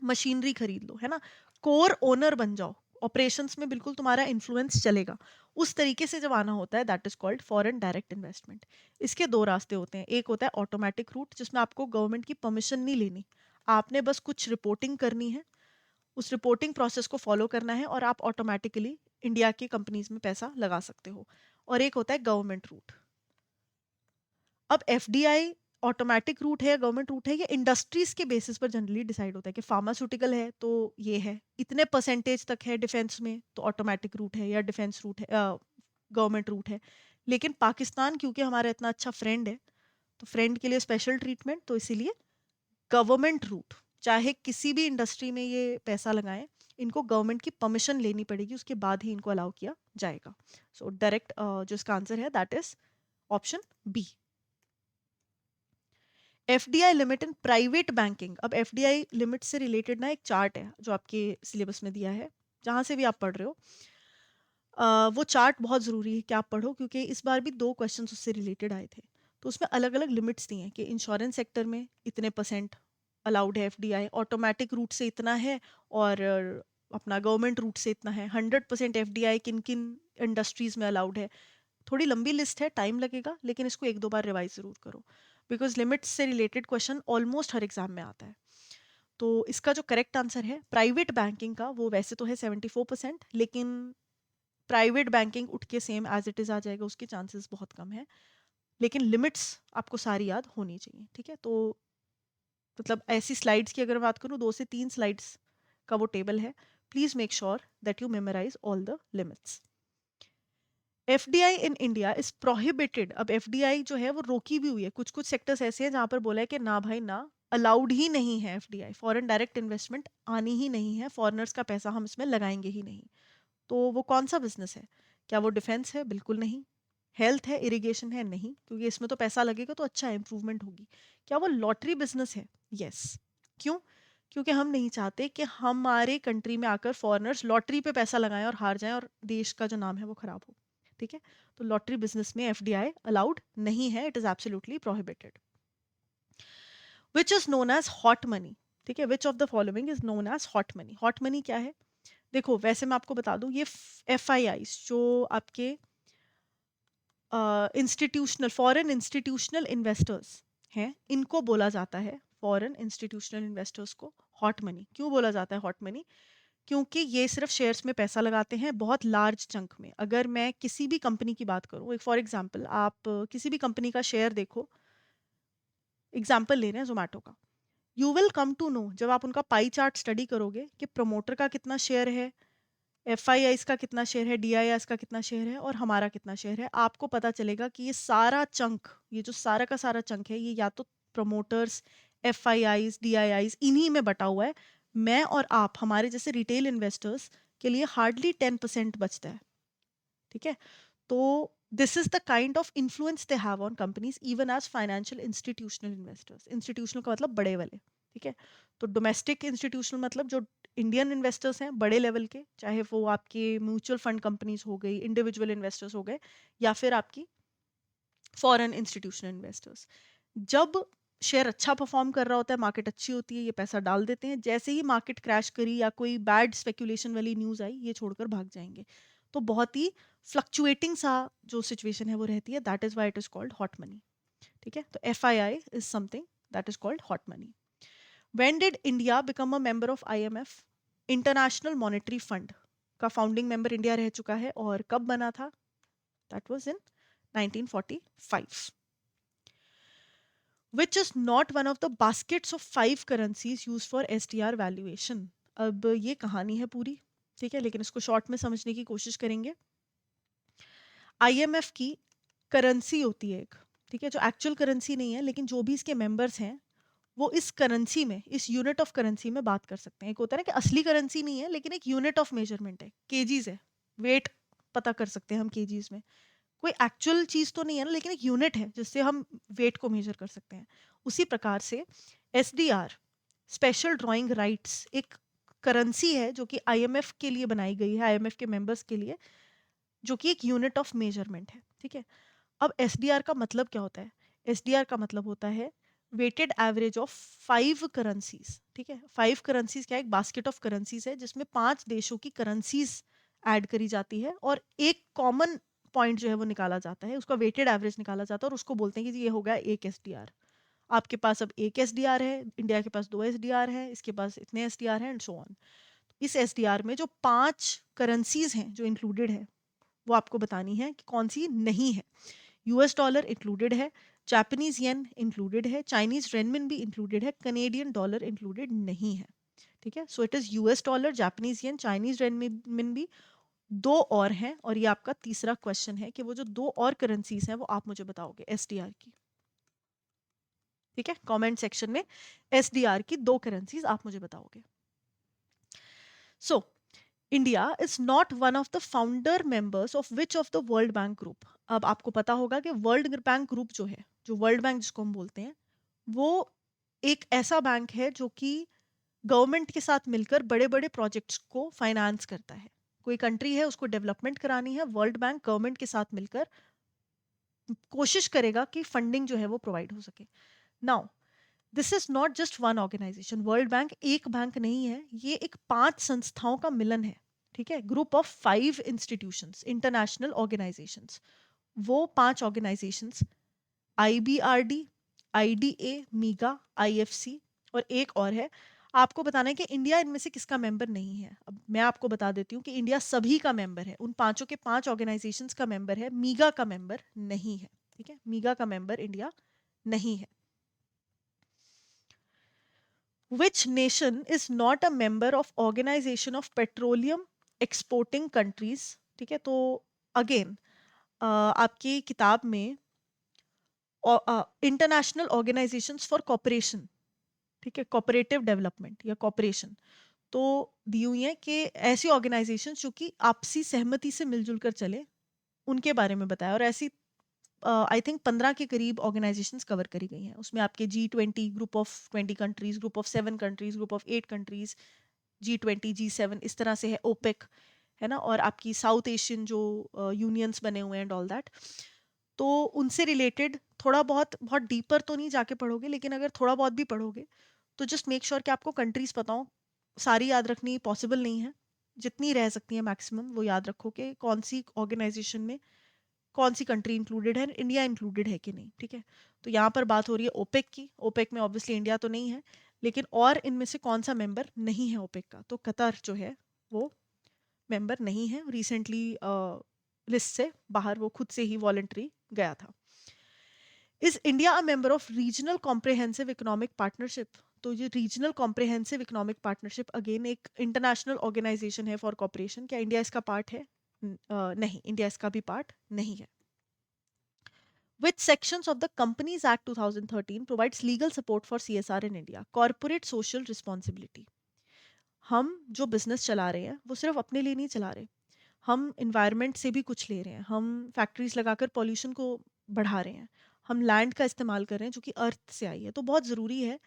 मशीनरी खरीद लो, है ना, कोर ओनर बन जाओ, ऑपरेशंस में बिल्कुल तुम्हारा इन्फ्लुएंस चलेगा। उस तरीके से जब आना होता है that is called foreign direct investment. इसके दो रास्ते होते हैं, एक होता है ऑटोमेटिक रूट जिसमें आपको गवर्नमेंट की परमिशन नहीं लेनी, आपने बस कुछ रिपोर्टिंग करनी है, उस रिपोर्टिंग प्रोसेस को फॉलो करना है और आप ऑटोमेटिकली इंडिया की कंपनीज में पैसा लगा सकते हो। और एक होता है गवर्नमेंट रूट। अब एफडीआई ऑटोमेटिक रूट है या गवर्नमेंट रूट है, ये इंडस्ट्रीज के बेसिस पर जनरली डिसाइड होता है कि फार्मास्यूटिकल है तो ये है, इतने परसेंटेज तक है डिफेंस में तो ऑटोमेटिक रूट है या डिफेंस रूट है, गवर्नमेंट रूट है। लेकिन पाकिस्तान क्योंकि हमारा इतना अच्छा फ्रेंड है, तो फ्रेंड के लिए स्पेशल ट्रीटमेंट, तो इसीलिए गवर्नमेंट रूट। चाहे किसी भी इंडस्ट्री में ये पैसा लगाएं, इनको गवर्नमेंट की परमिशन लेनी पड़ेगी, उसके बाद ही इनको अलाउ किया जाएगा। सो डायरेक्ट जो इसका आंसर है that is option B. FDI limit in private banking. अब एफडीआई लिमिट से रिलेटेड ना एक चार्ट है जो आपके सिलेबस में दिया है, जहां से भी आप पढ़ रहे हो। वो चार्ट बहुत ज़रूरी है कि आप पढ़ो, क्योंकि इस बार भी दो क्वेश्चन उससे रिलेटेड आए थे। तो उसमें अलग अलग लिमिट्स दी हैं कि इंश्योरेंस सेक्टर में इतने परसेंट अलाउड है एफडीआई, ऑटोमेटिक रूट से इतना है, और अपना गवर्नमेंट रूट से इतना है। 100% एफडीआई किन किन इंडस्ट्रीज में अलाउड है। थोड़ी लंबी लिस्ट है, टाइम लगेगा, लेकिन इसको एक दो बार रिवाइज ज़रूर करो, बिकॉज लिमिट्स से रिलेटेड क्वेश्चन ऑलमोस्ट हर एग्जाम में आता है। तो इसका जो करेक्ट आंसर है प्राइवेट बैंकिंग का, वो वैसे तो है 74%, लेकिन प्राइवेट बैंकिंग उठ के सेम एज इट इज आ जाएगा उसके चांसेस बहुत कम है। लेकिन लिमिट्स आपको सारी याद होनी चाहिए, ठीक है। तो मतलब ऐसी स्लाइड्स की अगर मैं बात करूँ, 2 से 3 स्लाइड्स का वो टेबल है। Please make sure that you memorise all the limits. FDI in India is prohibited. अब एफडीआई जो है वो रोकी भी हुई है, कुछ कुछ सेक्टर्स ऐसे हैं जहां पर बोला है कि ना भाई ना, अलाउड ही नहीं है एफडीआई, फॉरेन डायरेक्ट इन्वेस्टमेंट आनी ही नहीं है, फॉरेनर्स का पैसा हम इसमें लगाएंगे ही नहीं। तो वो कौन सा बिजनेस है? क्या वो डिफेंस है? बिल्कुल नहीं। हेल्थ है, इरिगेशन है? नहीं, क्योंकि इसमें तो पैसा लगेगा तो अच्छा इंप्रूवमेंट होगी। क्या वो लॉटरी बिजनेस है? यस। क्यों? क्योंकि हम नहीं चाहते कि हमारे कंट्री में आकर फॉरेनर्स लॉटरी पे पैसा लगाएं और हार जाएं और देश का जो नाम है वो खराब हो, ठीक है। तो लॉटरी बिजनेस में एफडीआई अलाउड नहीं है, it is absolutely prohibited. Which is known as hot money, ठीक है। Which of the following is known as hot money? Hot money क्या है? देखो वैसे मैं आपको बता दूं, ये एफ आई आईज जो आपके इंस्टीट्यूशनल फॉरेन इंस्टीट्यूशनल इन्वेस्टर्स हैं, इनको बोला जाता है, फॉरेन इंस्टीट्यूशनल इन्वेस्टर्स को हॉट मनी। क्यों बोला जाता है हॉट मनी? क्योंकि ये सिर्फ शेयर्स में पैसा लगाते हैं बहुत लार्ज चंक में। अगर मैं किसी भी कंपनी की बात करूं, एक फॉर एग्जांपल आप किसी भी कंपनी का शेयर देखो, एग्जांपल ले रहे हैं जोमेटो का, you will come to know जब आप उनका पाई चार्ट स्टडी करोगे कि प्रमोटर का कितना शेयर है, एफ आई आईज का कितना शेयर है, डी आई एस का कितना शेयर है, और हमारा कितना शेयर है, आपको पता चलेगा कि ये सारा चंक, ये जो सारा का सारा चंक है, ये या तो promoters, F I eyes, D I eyes, इन्हीं में बटा हुआ है। मैं और आप, हमारे जैसे रिटेल इन्वेस्टर्स के लिए हार्डली 10% बचता है, ठीक है। तो this is the kind of influence they have on companies even as financial institutional investors. Institutional का मतलब बड़े वाले, ठीक है। तो डोमेस्टिक इंस्टीट्यूशनल मतलब जो इंडियन इन्वेस्टर्स हैं बड़े लेवल के, चाहे वो आपके म्यूचुअल फंड कंपनीज हो गई, इंडिविजुअल इन्वेस्टर्स हो गए, या फिर आपकी फॉरेन इंस्टीट्यूशनल इन्वेस्टर्स। जब शेयर अच्छा परफॉर्म कर रहा होता है, मार्केट अच्छी होती है, ये पैसा डाल देते हैं, जैसे ही मार्केट क्रैश करी या कोई बैड स्पेकुलेशन वाली न्यूज़ आई, ये छोड़कर भाग जाएंगे। तो बहुत ही फ्लक्चुएटिंग सा जो सिचुएशन है वो रहती है, that is why it is called hot money. ठीक है, तो FII is something that is called hot money. When did India become a member of IMF? International monetary fund का फाउंडिंग मेंबर इंडिया रह चुका है, और कब बना था? That was in 1945. Which is not one of the baskets of 5 currencies used for SDR valuation? अब ये कहानी है पूरी, ठीक है, लेकिन इसको शॉर्ट में समझने की कोशिश करेंगे। IMF की करेंसी होती है एक, ठीक है, जो एक्चुअल करेंसी नहीं है, लेकिन जो भी इसके मेंबर्स हैं वो इस करेंसी में, इस यूनिट ऑफ करेंसी में बात कर सकते हैं। एक होता है ना कि असली करेंसी नहीं है, लेकिन एक यूनिट ऑफ मेजरमेंट है, केजीज है, वेट पता कर सकते हैं हम केजीज में। कोई एक्चुअल चीज तो नहीं है ना, लेकिन एक यूनिट है जिससे हम वेट को मेजर कर सकते हैं। उसी प्रकार से SDR, स्पेशल ड्राइंग राइट्स, एक करेंसी है जो कि IMF के लिए बनाई गई है, IMF के मेंबर्स के लिए, जो कि एक यूनिट ऑफ मेजरमेंट है। ठीक है, अब SDR का मतलब क्या होता है? SDR का मतलब होता है वेटेड एवरेज ऑफ 5 करेंसीज। ठीक है, 5 करेंसीज क्या है? एक बास्केट ऑफ करेंसीज है जिसमें 5 देशों की करेंसीज ऐड करी जाती है, और एक कॉमन पॉइंट जो है वो निकाला जाता है, उसका वेटेड एवरेज निकाला जाता है, और उसको बोलते हैं कि जी ये हो गया एक SDR। आपके पास अब एक SDR है, इंडिया के पास 2 SDR है, इसके पास इतने SDR हैं, एंड सो ऑन। इस SDR में जो 5 करेंसीज हैं जो इंक्लूडेड है, वो आपको बतानी है कि कौन सी नहीं है। US डॉलर इंक्लूडेड है, जापानीज येन इंक्लूडेड है, चाइनीज रेनमिन भी इंक्लूडेड है, कनेडियन डॉलर इंक्लूडेड नहीं है। ठीक है, so it is US dollar, Japanese yen, Chinese Renmin भी, दो और हैं, और ये आपका तीसरा क्वेश्चन है कि वो जो दो और करेंसीज हैं वो आप मुझे बताओगे SDR की। ठीक है, कमेंट सेक्शन में SDR की 2 करेंसीज आप मुझे बताओगे। So India is not one of the founder members of which of the world bank group? अब आपको पता होगा कि वर्ल्ड बैंक ग्रुप जो है, जो वर्ल्ड बैंक जिसको हम बोलते हैं, वो एक ऐसा बैंक है जो कि गवर्नमेंट के साथ मिलकर बड़े बड़े प्रोजेक्ट्स को फाइनेंस करता है। कोई कंट्री है, उसको डेवलपमेंट करानी है, वर्ल्ड बैंक गवर्नमेंट के साथ मिलकर कोशिश करेगा कि फंडिंग जो है वो प्रोवाइड हो सके। Now this is not just one organisation, world bank एक बैंक नहीं है, ये एक 5 संस्थाओं का मिलन है। ठीक है, group of 5 institutions, international organisations. वो 5 ऑर्गेनाइजेशंस IBRD, IDA, मीगा, IFC, और एक और है। आपको बताना है कि इंडिया इनमें से किसका मेंबर नहीं है। अब मैं आपको बता देती हूँ कि इंडिया सभी का मेंबर है, उन पांचों के 5 ऑर्गेनाइजेशंस का मेंबर है, मीगा का मेंबर नहीं है। ठीक है, मीगा का मेंबर इंडिया नहीं है। Which nation is not a member of Organization of Petroleum Exporting Countries? ठीक है, तो अगेन आपकी किताब में इंटरनेशनल ऑर्गेनाइजेशंस फॉर कॉपरेशन, ठीक है, कोऑपरेटिव डेवलपमेंट या कॉपरेशन, तो दी हुई है कि ऐसी ऑर्गेनाइजेशन जो कि आपसी सहमति से मिलजुल कर चले, उनके बारे में बताया। और ऐसी आई थिंक 15 के करीब ऑर्गेनाइजेशंस कवर करी गई हैं। उसमें आपके G20, group of 20 countries, group of 7 countries, group of 8 countries, G20, G7, इस तरह से है, ओपेक है ना, और आपकी साउथ एशियन जो यूनियंस बने हुए हैं एंड ऑल दैट। तो उनसे रिलेटेड थोड़ा बहुत, बहुत डीपर तो नहीं जाके पढ़ोगे, लेकिन अगर थोड़ा बहुत भी पढ़ोगे तो जस्ट मेक श्योर कि आपको कंट्रीज पता हो। सारी याद रखनी पॉसिबल नहीं है, जितनी रह सकती है मैक्सिमम वो याद रखो कि कौन सी ऑर्गेनाइजेशन में कौन सी कंट्री इंक्लूडेड है, इंडिया इंक्लूडेड है कि नहीं। ठीक है, तो यहाँ पर बात हो रही है ओपेक की। ओपेक में ऑब्वियसली इंडिया तो नहीं है, लेकिन और इनमें से कौन सा मेंबर नहीं है ओपेक का? तो कतर जो है वो मेंबर नहीं है, रिसेंटली लिस्ट से बाहर वो खुद से ही वॉलंटरी गया था। Is India a member of regional comprehensive economic partnership? तो ये regional comprehensive economic partnership again एक इंटरनेशनल ऑर्गेनाइजेशन है फॉर कॉपरेशन। क्या इंडिया इसका पार्ट है? नहीं, इंडिया इसका भी पार्ट नहीं है। Which sections of the Companies Act 2013 provides legal support for CSR in India? Corporate social responsibility. हम जो बिजनेस चला रहे हैं वो सिर्फ अपने लिए नहीं चला रहे, हम इन्वायरमेंट से भी कुछ ले रहे हैं। हम फैक्ट्रीज लगाकर पॉल्यूशन को बढ़ा रहे हैं, हम लैंड का इस्तेमाल कर रहे हैं जो कि अर्थ से आई है। तो बहुत ज़रूरी है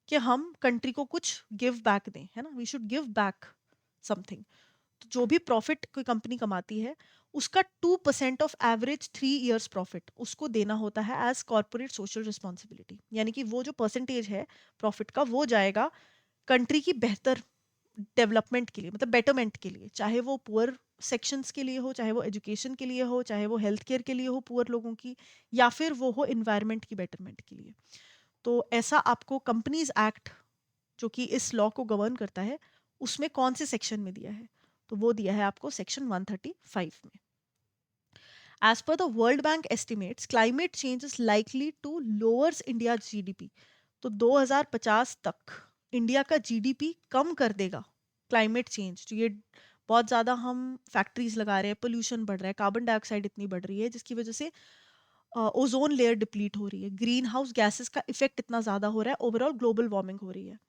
कि हम कंट्री को कुछ गिव बैक दें, है ना, we should give back something. तो जो भी प्रॉफिट कोई कंपनी कमाती है, उसका 2% ऑफ एवरेज 3 इयर्स प्रॉफिट उसको देना होता है एज कॉर्पोरेट सोशल रिस्पॉन्सिबिलिटी। यानी कि वो जो परसेंटेज है प्रॉफिट का, वो जाएगा कंट्री की बेहतर डेवलपमेंट के लिए, मतलब बेटरमेंट के लिए, चाहे वो पुअर सेक्शंस के लिए हो, चाहे वो एजुकेशन के लिए हो, चाहे वो हेल्थ केयर के लिए हो पुअर लोगों की, या फिर वो हो इन्वायरमेंट की बेटरमेंट के लिए। तो ऐसा आपको कंपनीज एक्ट, जो कि इस लॉ को गवर्न करता है, उसमें कौन से सेक्शन में दिया है? तो वो दिया है आपको सेक्शन 135 में। As per the world bank estimates, climate change is likely to lowers India GDP. तो 2050 तक इंडिया का जीडीपी कम कर देगा क्लाइमेट चेंज। तो ये बहुत ज़्यादा हम फैक्ट्रीज लगा रहे हैं, पोल्यूशन बढ़ रहा है, कार्बन डाइऑक्साइड इतनी बढ़ रही है, जिसकी वजह से ओजोन लेयर डिप्लीट हो रही है, ग्रीन हाउस गैसेस का इफेक्ट इतना ज़्यादा हो रहा है, ओवरऑल ग्लोबल वार्मिंग हो रही है,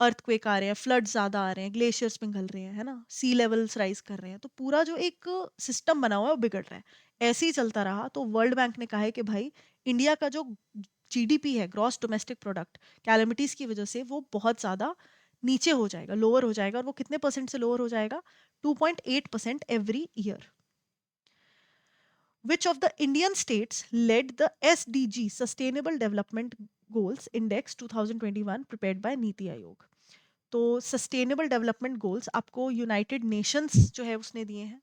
अर्थक्वेक आ रहे हैं, फ्लड ज़्यादा आ रहे हैं, ग्लेशियर्स पिघल रहे हैं, है ना, सी लेवल्स राइज कर रहे हैं। तो पूरा जो एक सिस्टम बना हुआ है वो बिगड़ रहा है। ऐसे ही चलता रहा तो वर्ल्ड बैंक ने कहा है कि भाई इंडिया का जो जीडीपी है, ग्रॉस डोमेस्टिक प्रोडक्ट, कैलमिटीज की वजह से वो बहुत ज़्यादा नीचे हो जाएगा, लोअर हो जाएगा। और वो कितने परसेंट से लोअर हो जाएगा? 2.8% every year. Which of the Indian states led the SDG Sustainable Development Goals Index 2021 prepared by NITI Aayog? तो सस्टेनेबल डेवलपमेंट गोल्स आपको यूनाइटेड नेशंस जो है उसने दिए हैं।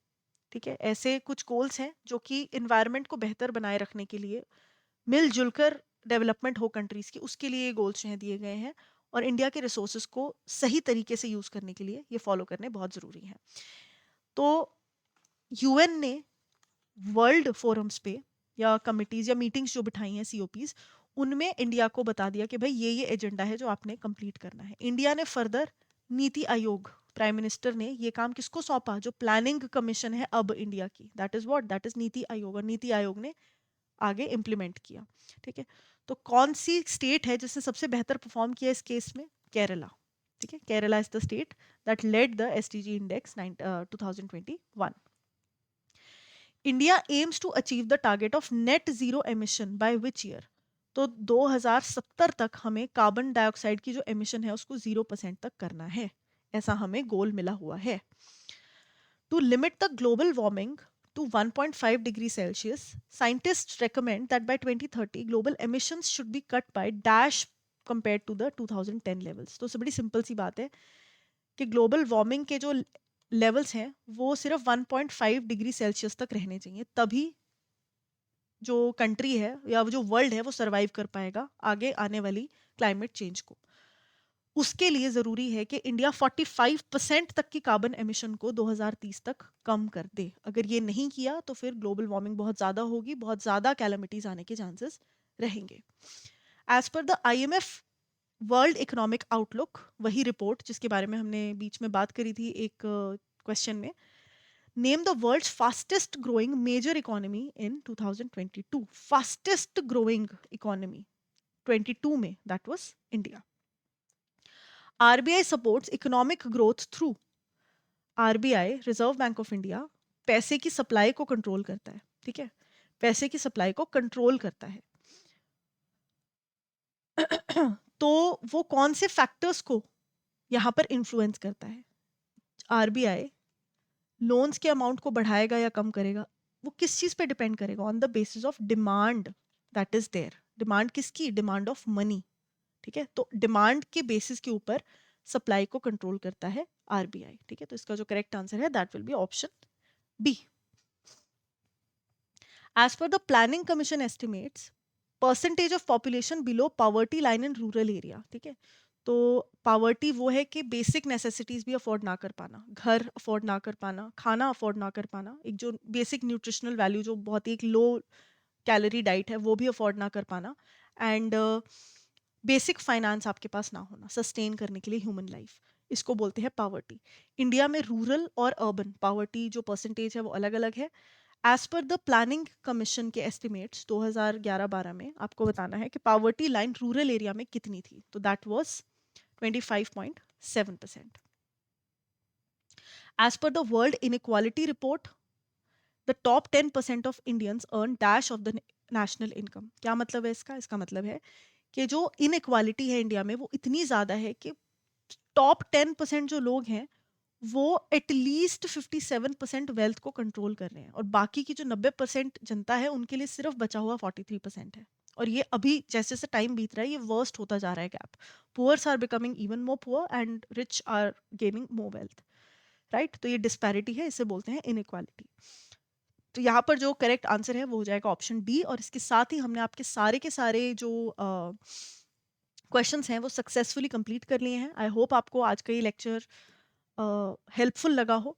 ठीक है, ऐसे कुछ गोल्स हैं जो कि इन्वायरमेंट को बेहतर बनाए रखने के लिए, मिलजुल कर डेवलपमेंट हो कंट्रीज की, उसके लिए ये गोल्स जो हैं दिए गए हैं। और इंडिया के रिसोर्सेज को सही तरीके से यूज करने के लिए ये फॉलो करने बहुत जरूरी है। तो यूएन ने वर्ल्ड फोरम्स पे या कमिटीज या मीटिंग्स जो बिठाई हैं, सीओपीज, उनमें इंडिया को बता दिया कि भाई ये एजेंडा है जो आपने कंप्लीट करना है। इंडिया ने further NITI Aayog, prime minister ने ये काम किसको सौंपा? जो प्लानिंग कमीशन है अब इंडिया की, that is what, that is NITI Aayog. और नीति आयोग ने आगे इम्प्लीमेंट किया। ठीक है, तो कौन सी स्टेट है जिसने सबसे बेहतर परफॉर्म किया इस केस में? केरला। ठीक है, Kerala is the state that led the SDG index 2021। India aims to achieve the target of net zero emission by which year? तो 2070 तक हमें कार्बन डाइऑक्साइड की जो एमिशन है उसको 0% तक करना है, ऐसा हमें गोल मिला हुआ है। To limit the global warming to 1.5 degree Celsius, scientists recommend that by 2030 global emissions should be cut by dash compared to the 2010 levels। तो बड़ी सिंपल सी बात है कि ग्लोबल वार्मिंग के जो लेवल्स हैं वो सिर्फ 1.5 डिग्री सेल्सियस तक रहने चाहिए, तभी जो कंट्री है या जो वर्ल्ड है वो सरवाइव कर पाएगा आगे आने वाली क्लाइमेट चेंज को। उसके लिए ज़रूरी है कि इंडिया 45% तक की कार्बन एमिशन को 2030 तक कम कर दे। अगर ये नहीं किया तो फिर ग्लोबल वार्मिंग बहुत ज़्यादा होगी, बहुत ज़्यादा कैलमिटीज़ आने के चांसेस रहेंगे। As per the IMF world economic outlook, वही रिपोर्ट जिसके बारे में हमने बीच में बात करी थी एक क्वेश्चन में, name the world's fastest growing major economy in 2022। Fastest growing economy 22 में that was India. RBI supports economic growth through, RBI reserve bank of India पैसे की सप्लाई को कंट्रोल करता है। ठीक है, पैसे की सप्लाई को कंट्रोल करता है। तो वो कौन से फैक्टर्स को यहाँ पर इन्फ्लुएंस करता है? आरबीआई लोन्स के अमाउंट को बढ़ाएगा या कम करेगा, वो किस चीज पे डिपेंड करेगा? On the basis of demand that is there. Demand किसकी? Demand of money. ठीक है, तो डिमांड के बेसिस के ऊपर सप्लाई को कंट्रोल करता है आरबीआई। ठीक है, तो इसका जो करेक्ट आंसर है that will be option B. As per the planning commission estimates, percentage of population below poverty line in rural area. ठीक है, तो पॉवर्टी वो है कि बेसिक नेसेसिटीज भी अफोर्ड ना कर पाना, घर अफोर्ड ना कर पाना, खाना अफोर्ड ना कर पाना, एक जो बेसिक न्यूट्रिशनल वैल्यू जो बहुत ही एक लो कैलोरी डाइट है वो भी अफोर्ड ना कर पाना, एंड बेसिक फाइनेंस आपके पास ना होना सस्टेन करने के लिए ह्यूमन लाइफ, इसको बोलते हैं पावर्टी। इंडिया में रूरल और अर्बन पावर्टी जो परसेंटेज है वो अलग अलग है। As per the planning commission के एस्टिमेट्स 2011-12 में आपको बताना है कि पावर्टी लाइन रूरल एरिया में कितनी थी, तो that was 25.7%। As per the world inequality report, the top 10% of Indians earn dash of the national income. क्या मतलब है इसका? इसका मतलब है कि जो इनइक्वालिटी है इंडिया में वो इतनी ज़्यादा है कि टॉप 10% जो लोग हैं वो एटलीस्ट 57% वेल्थ को कंट्रोल कर रहे हैं, और बाकी की जो 90% जनता है उनके लिए सिर्फ बचा हुआ 43% है। और ये अभी जैसे जैसे टाइम बीत रहा है ये वर्स्ट होता जा रहा है gap. Poors are becoming even more poor and rich are gaining more wealth. Right, तो ये डिस्पैरिटी है, इसे बोलते हैं इनइक्वालिटी। तो यहाँ पर जो करेक्ट आंसर है वो हो जाएगा ऑप्शन डी। और इसके साथ ही हमने आपके सारे के सारे जो क्वेश्चंस हैं वो सक्सेसफुली कंप्लीट कर लिए हैं। आई होप आपको आज का ये लेक्चर हेल्पफुल लगा हो,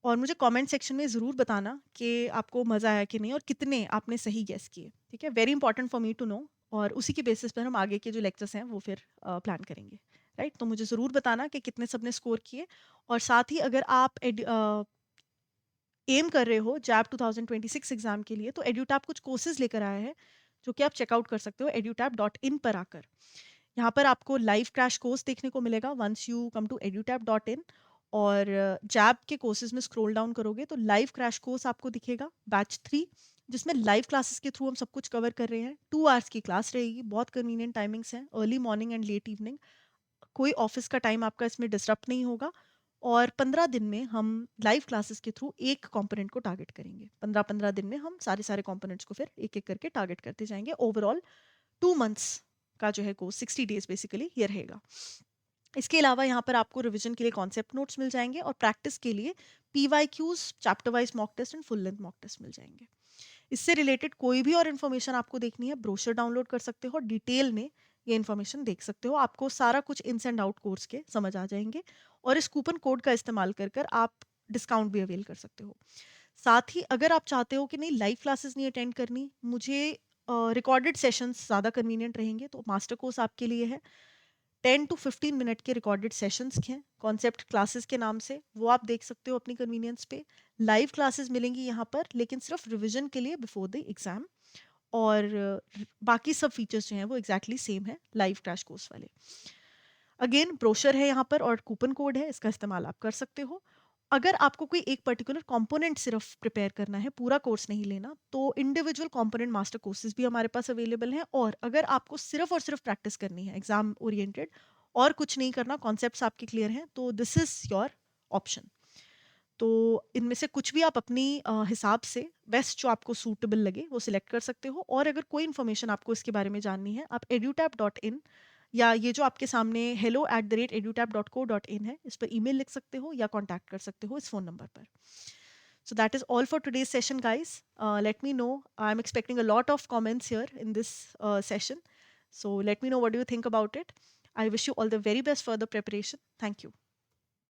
और मुझे कमेंट सेक्शन में ज़रूर बताना कि आपको मज़ा आया कि नहीं और कितने आपने सही गेस किए। ठीक है, very important for me to know, और उसी के बेसिस पर हम आगे के जो लेक्चर्स हैं वो फिर प्लान करेंगे। राइट, तो मुझे ज़रूर बताना कि कितने सबने स्कोर किए। और साथ ही अगर आप एम कर रहे हो जैब 2026 एग्जाम के लिए, तो एड्यूटैप कुछ कोर्सेज लेकर आया है जो कि आप चेकआउट कर सकते हो edutap.in पर आकर। यहाँ पर आपको लाइव क्रैश कोर्स देखने को मिलेगा once you come to edutap.in। और जैब के कोर्सेज में स्क्रॉल डाउन करोगे तो लाइव क्रैश कोर्स आपको दिखेगा बैच 3, जिसमें लाइव क्लासेस के थ्रू हम सब कुछ कवर कर रहे हैं। 2 आवर्स की क्लास रहेगी, बहुत कन्वीनियंट टाइमिंग्स हैं, early morning and let evening. कोई ऑफिस का टाइम आपका इसमें डिस्टर्ब नहीं होगा। और 15 दिन में हम लाइव क्लासेस के थ्रू एक कंपोनेंट को टारगेट करेंगे। 15-15 दिन में हम सारे सारे कंपोनेंट्स को फिर एक एक करके टारगेट करते जाएंगे। ओवरऑल 2 मंथ्स का जो है कोर्स 60 डेज बेसिकली ये रहेगा। इसके अलावा यहाँ पर आपको रिवीजन के लिए कॉन्सेप्ट नोट्स मिल जाएंगे, और प्रैक्टिस के लिए PYQs, chapter wise mock test and full length mock test मिल जाएंगे। इससे रिलेटेड कोई भी और इन्फॉर्मेशन आपको देखनी है, ब्रोशर डाउनलोड कर सकते हो, डिटेल में ये इन्फॉर्मेशन देख सकते हो। आपको सारा कुछ इन्स एंड आउट कोर्स के समझ आ जाएंगे, और इस कूपन कोड का इस्तेमाल कर कर आप डिस्काउंट भी अवेल कर सकते हो। साथ ही अगर आप चाहते हो कि नहीं लाइव क्लासेस नहीं अटेंड करनी, मुझे रिकॉर्डेड सेशंस ज़्यादा कन्वीनियंट रहेंगे, तो मास्टर कोर्स आपके लिए है। 10 to 15 मिनट के रिकॉर्डेड सेशंस हैं कॉन्सेप्ट क्लासेस के नाम से, वो आप देख सकते हो अपनी कन्वीनियंस पे। लाइव क्लासेस मिलेंगी यहाँ पर, लेकिन सिर्फ रिवीजन के लिए बिफोर द एग्जाम। और बाकी सब फीचर्स जो हैं वो एग्जैक्टली सेम है लाइव क्रैश कोर्स वाले। अगेन ब्रोशर है यहाँ पर और कूपन कोड है, इसका इस्तेमाल आप कर सकते हो। अगर आपको कोई एक पर्टिकुलर कंपोनेंट सिर्फ प्रिपेयर करना है, पूरा कोर्स नहीं लेना, तो इंडिविजुअल कंपोनेंट मास्टर कोर्सेज भी हमारे पास अवेलेबल हैं। और अगर आपको सिर्फ और सिर्फ प्रैक्टिस करनी है एग्जाम ओरिएंटेड, और कुछ नहीं करना, कॉन्सेप्ट्स आपके क्लियर हैं, तो दिस इज योर ऑप्शन। तो इनमें से कुछ भी आप अपनी हिसाब से बेस्ट जो आपको सूटेबल लगे वो सिलेक्ट कर सकते हो। और अगर कोई इन्फॉर्मेशन आपको इसके बारे में जाननी है, आप edutap.in या ये जो आपके सामने hello@edutap.co.in है, इस पर ईमेल लिख सकते हो या कांटेक्ट कर सकते हो इस फ़ोन नंबर पर। So that is all for today's session, guys. Let me know. I'm expecting a lot of comments here in this session. So let me know what do you think about it. I wish you all the very best for the preparation. Thank you.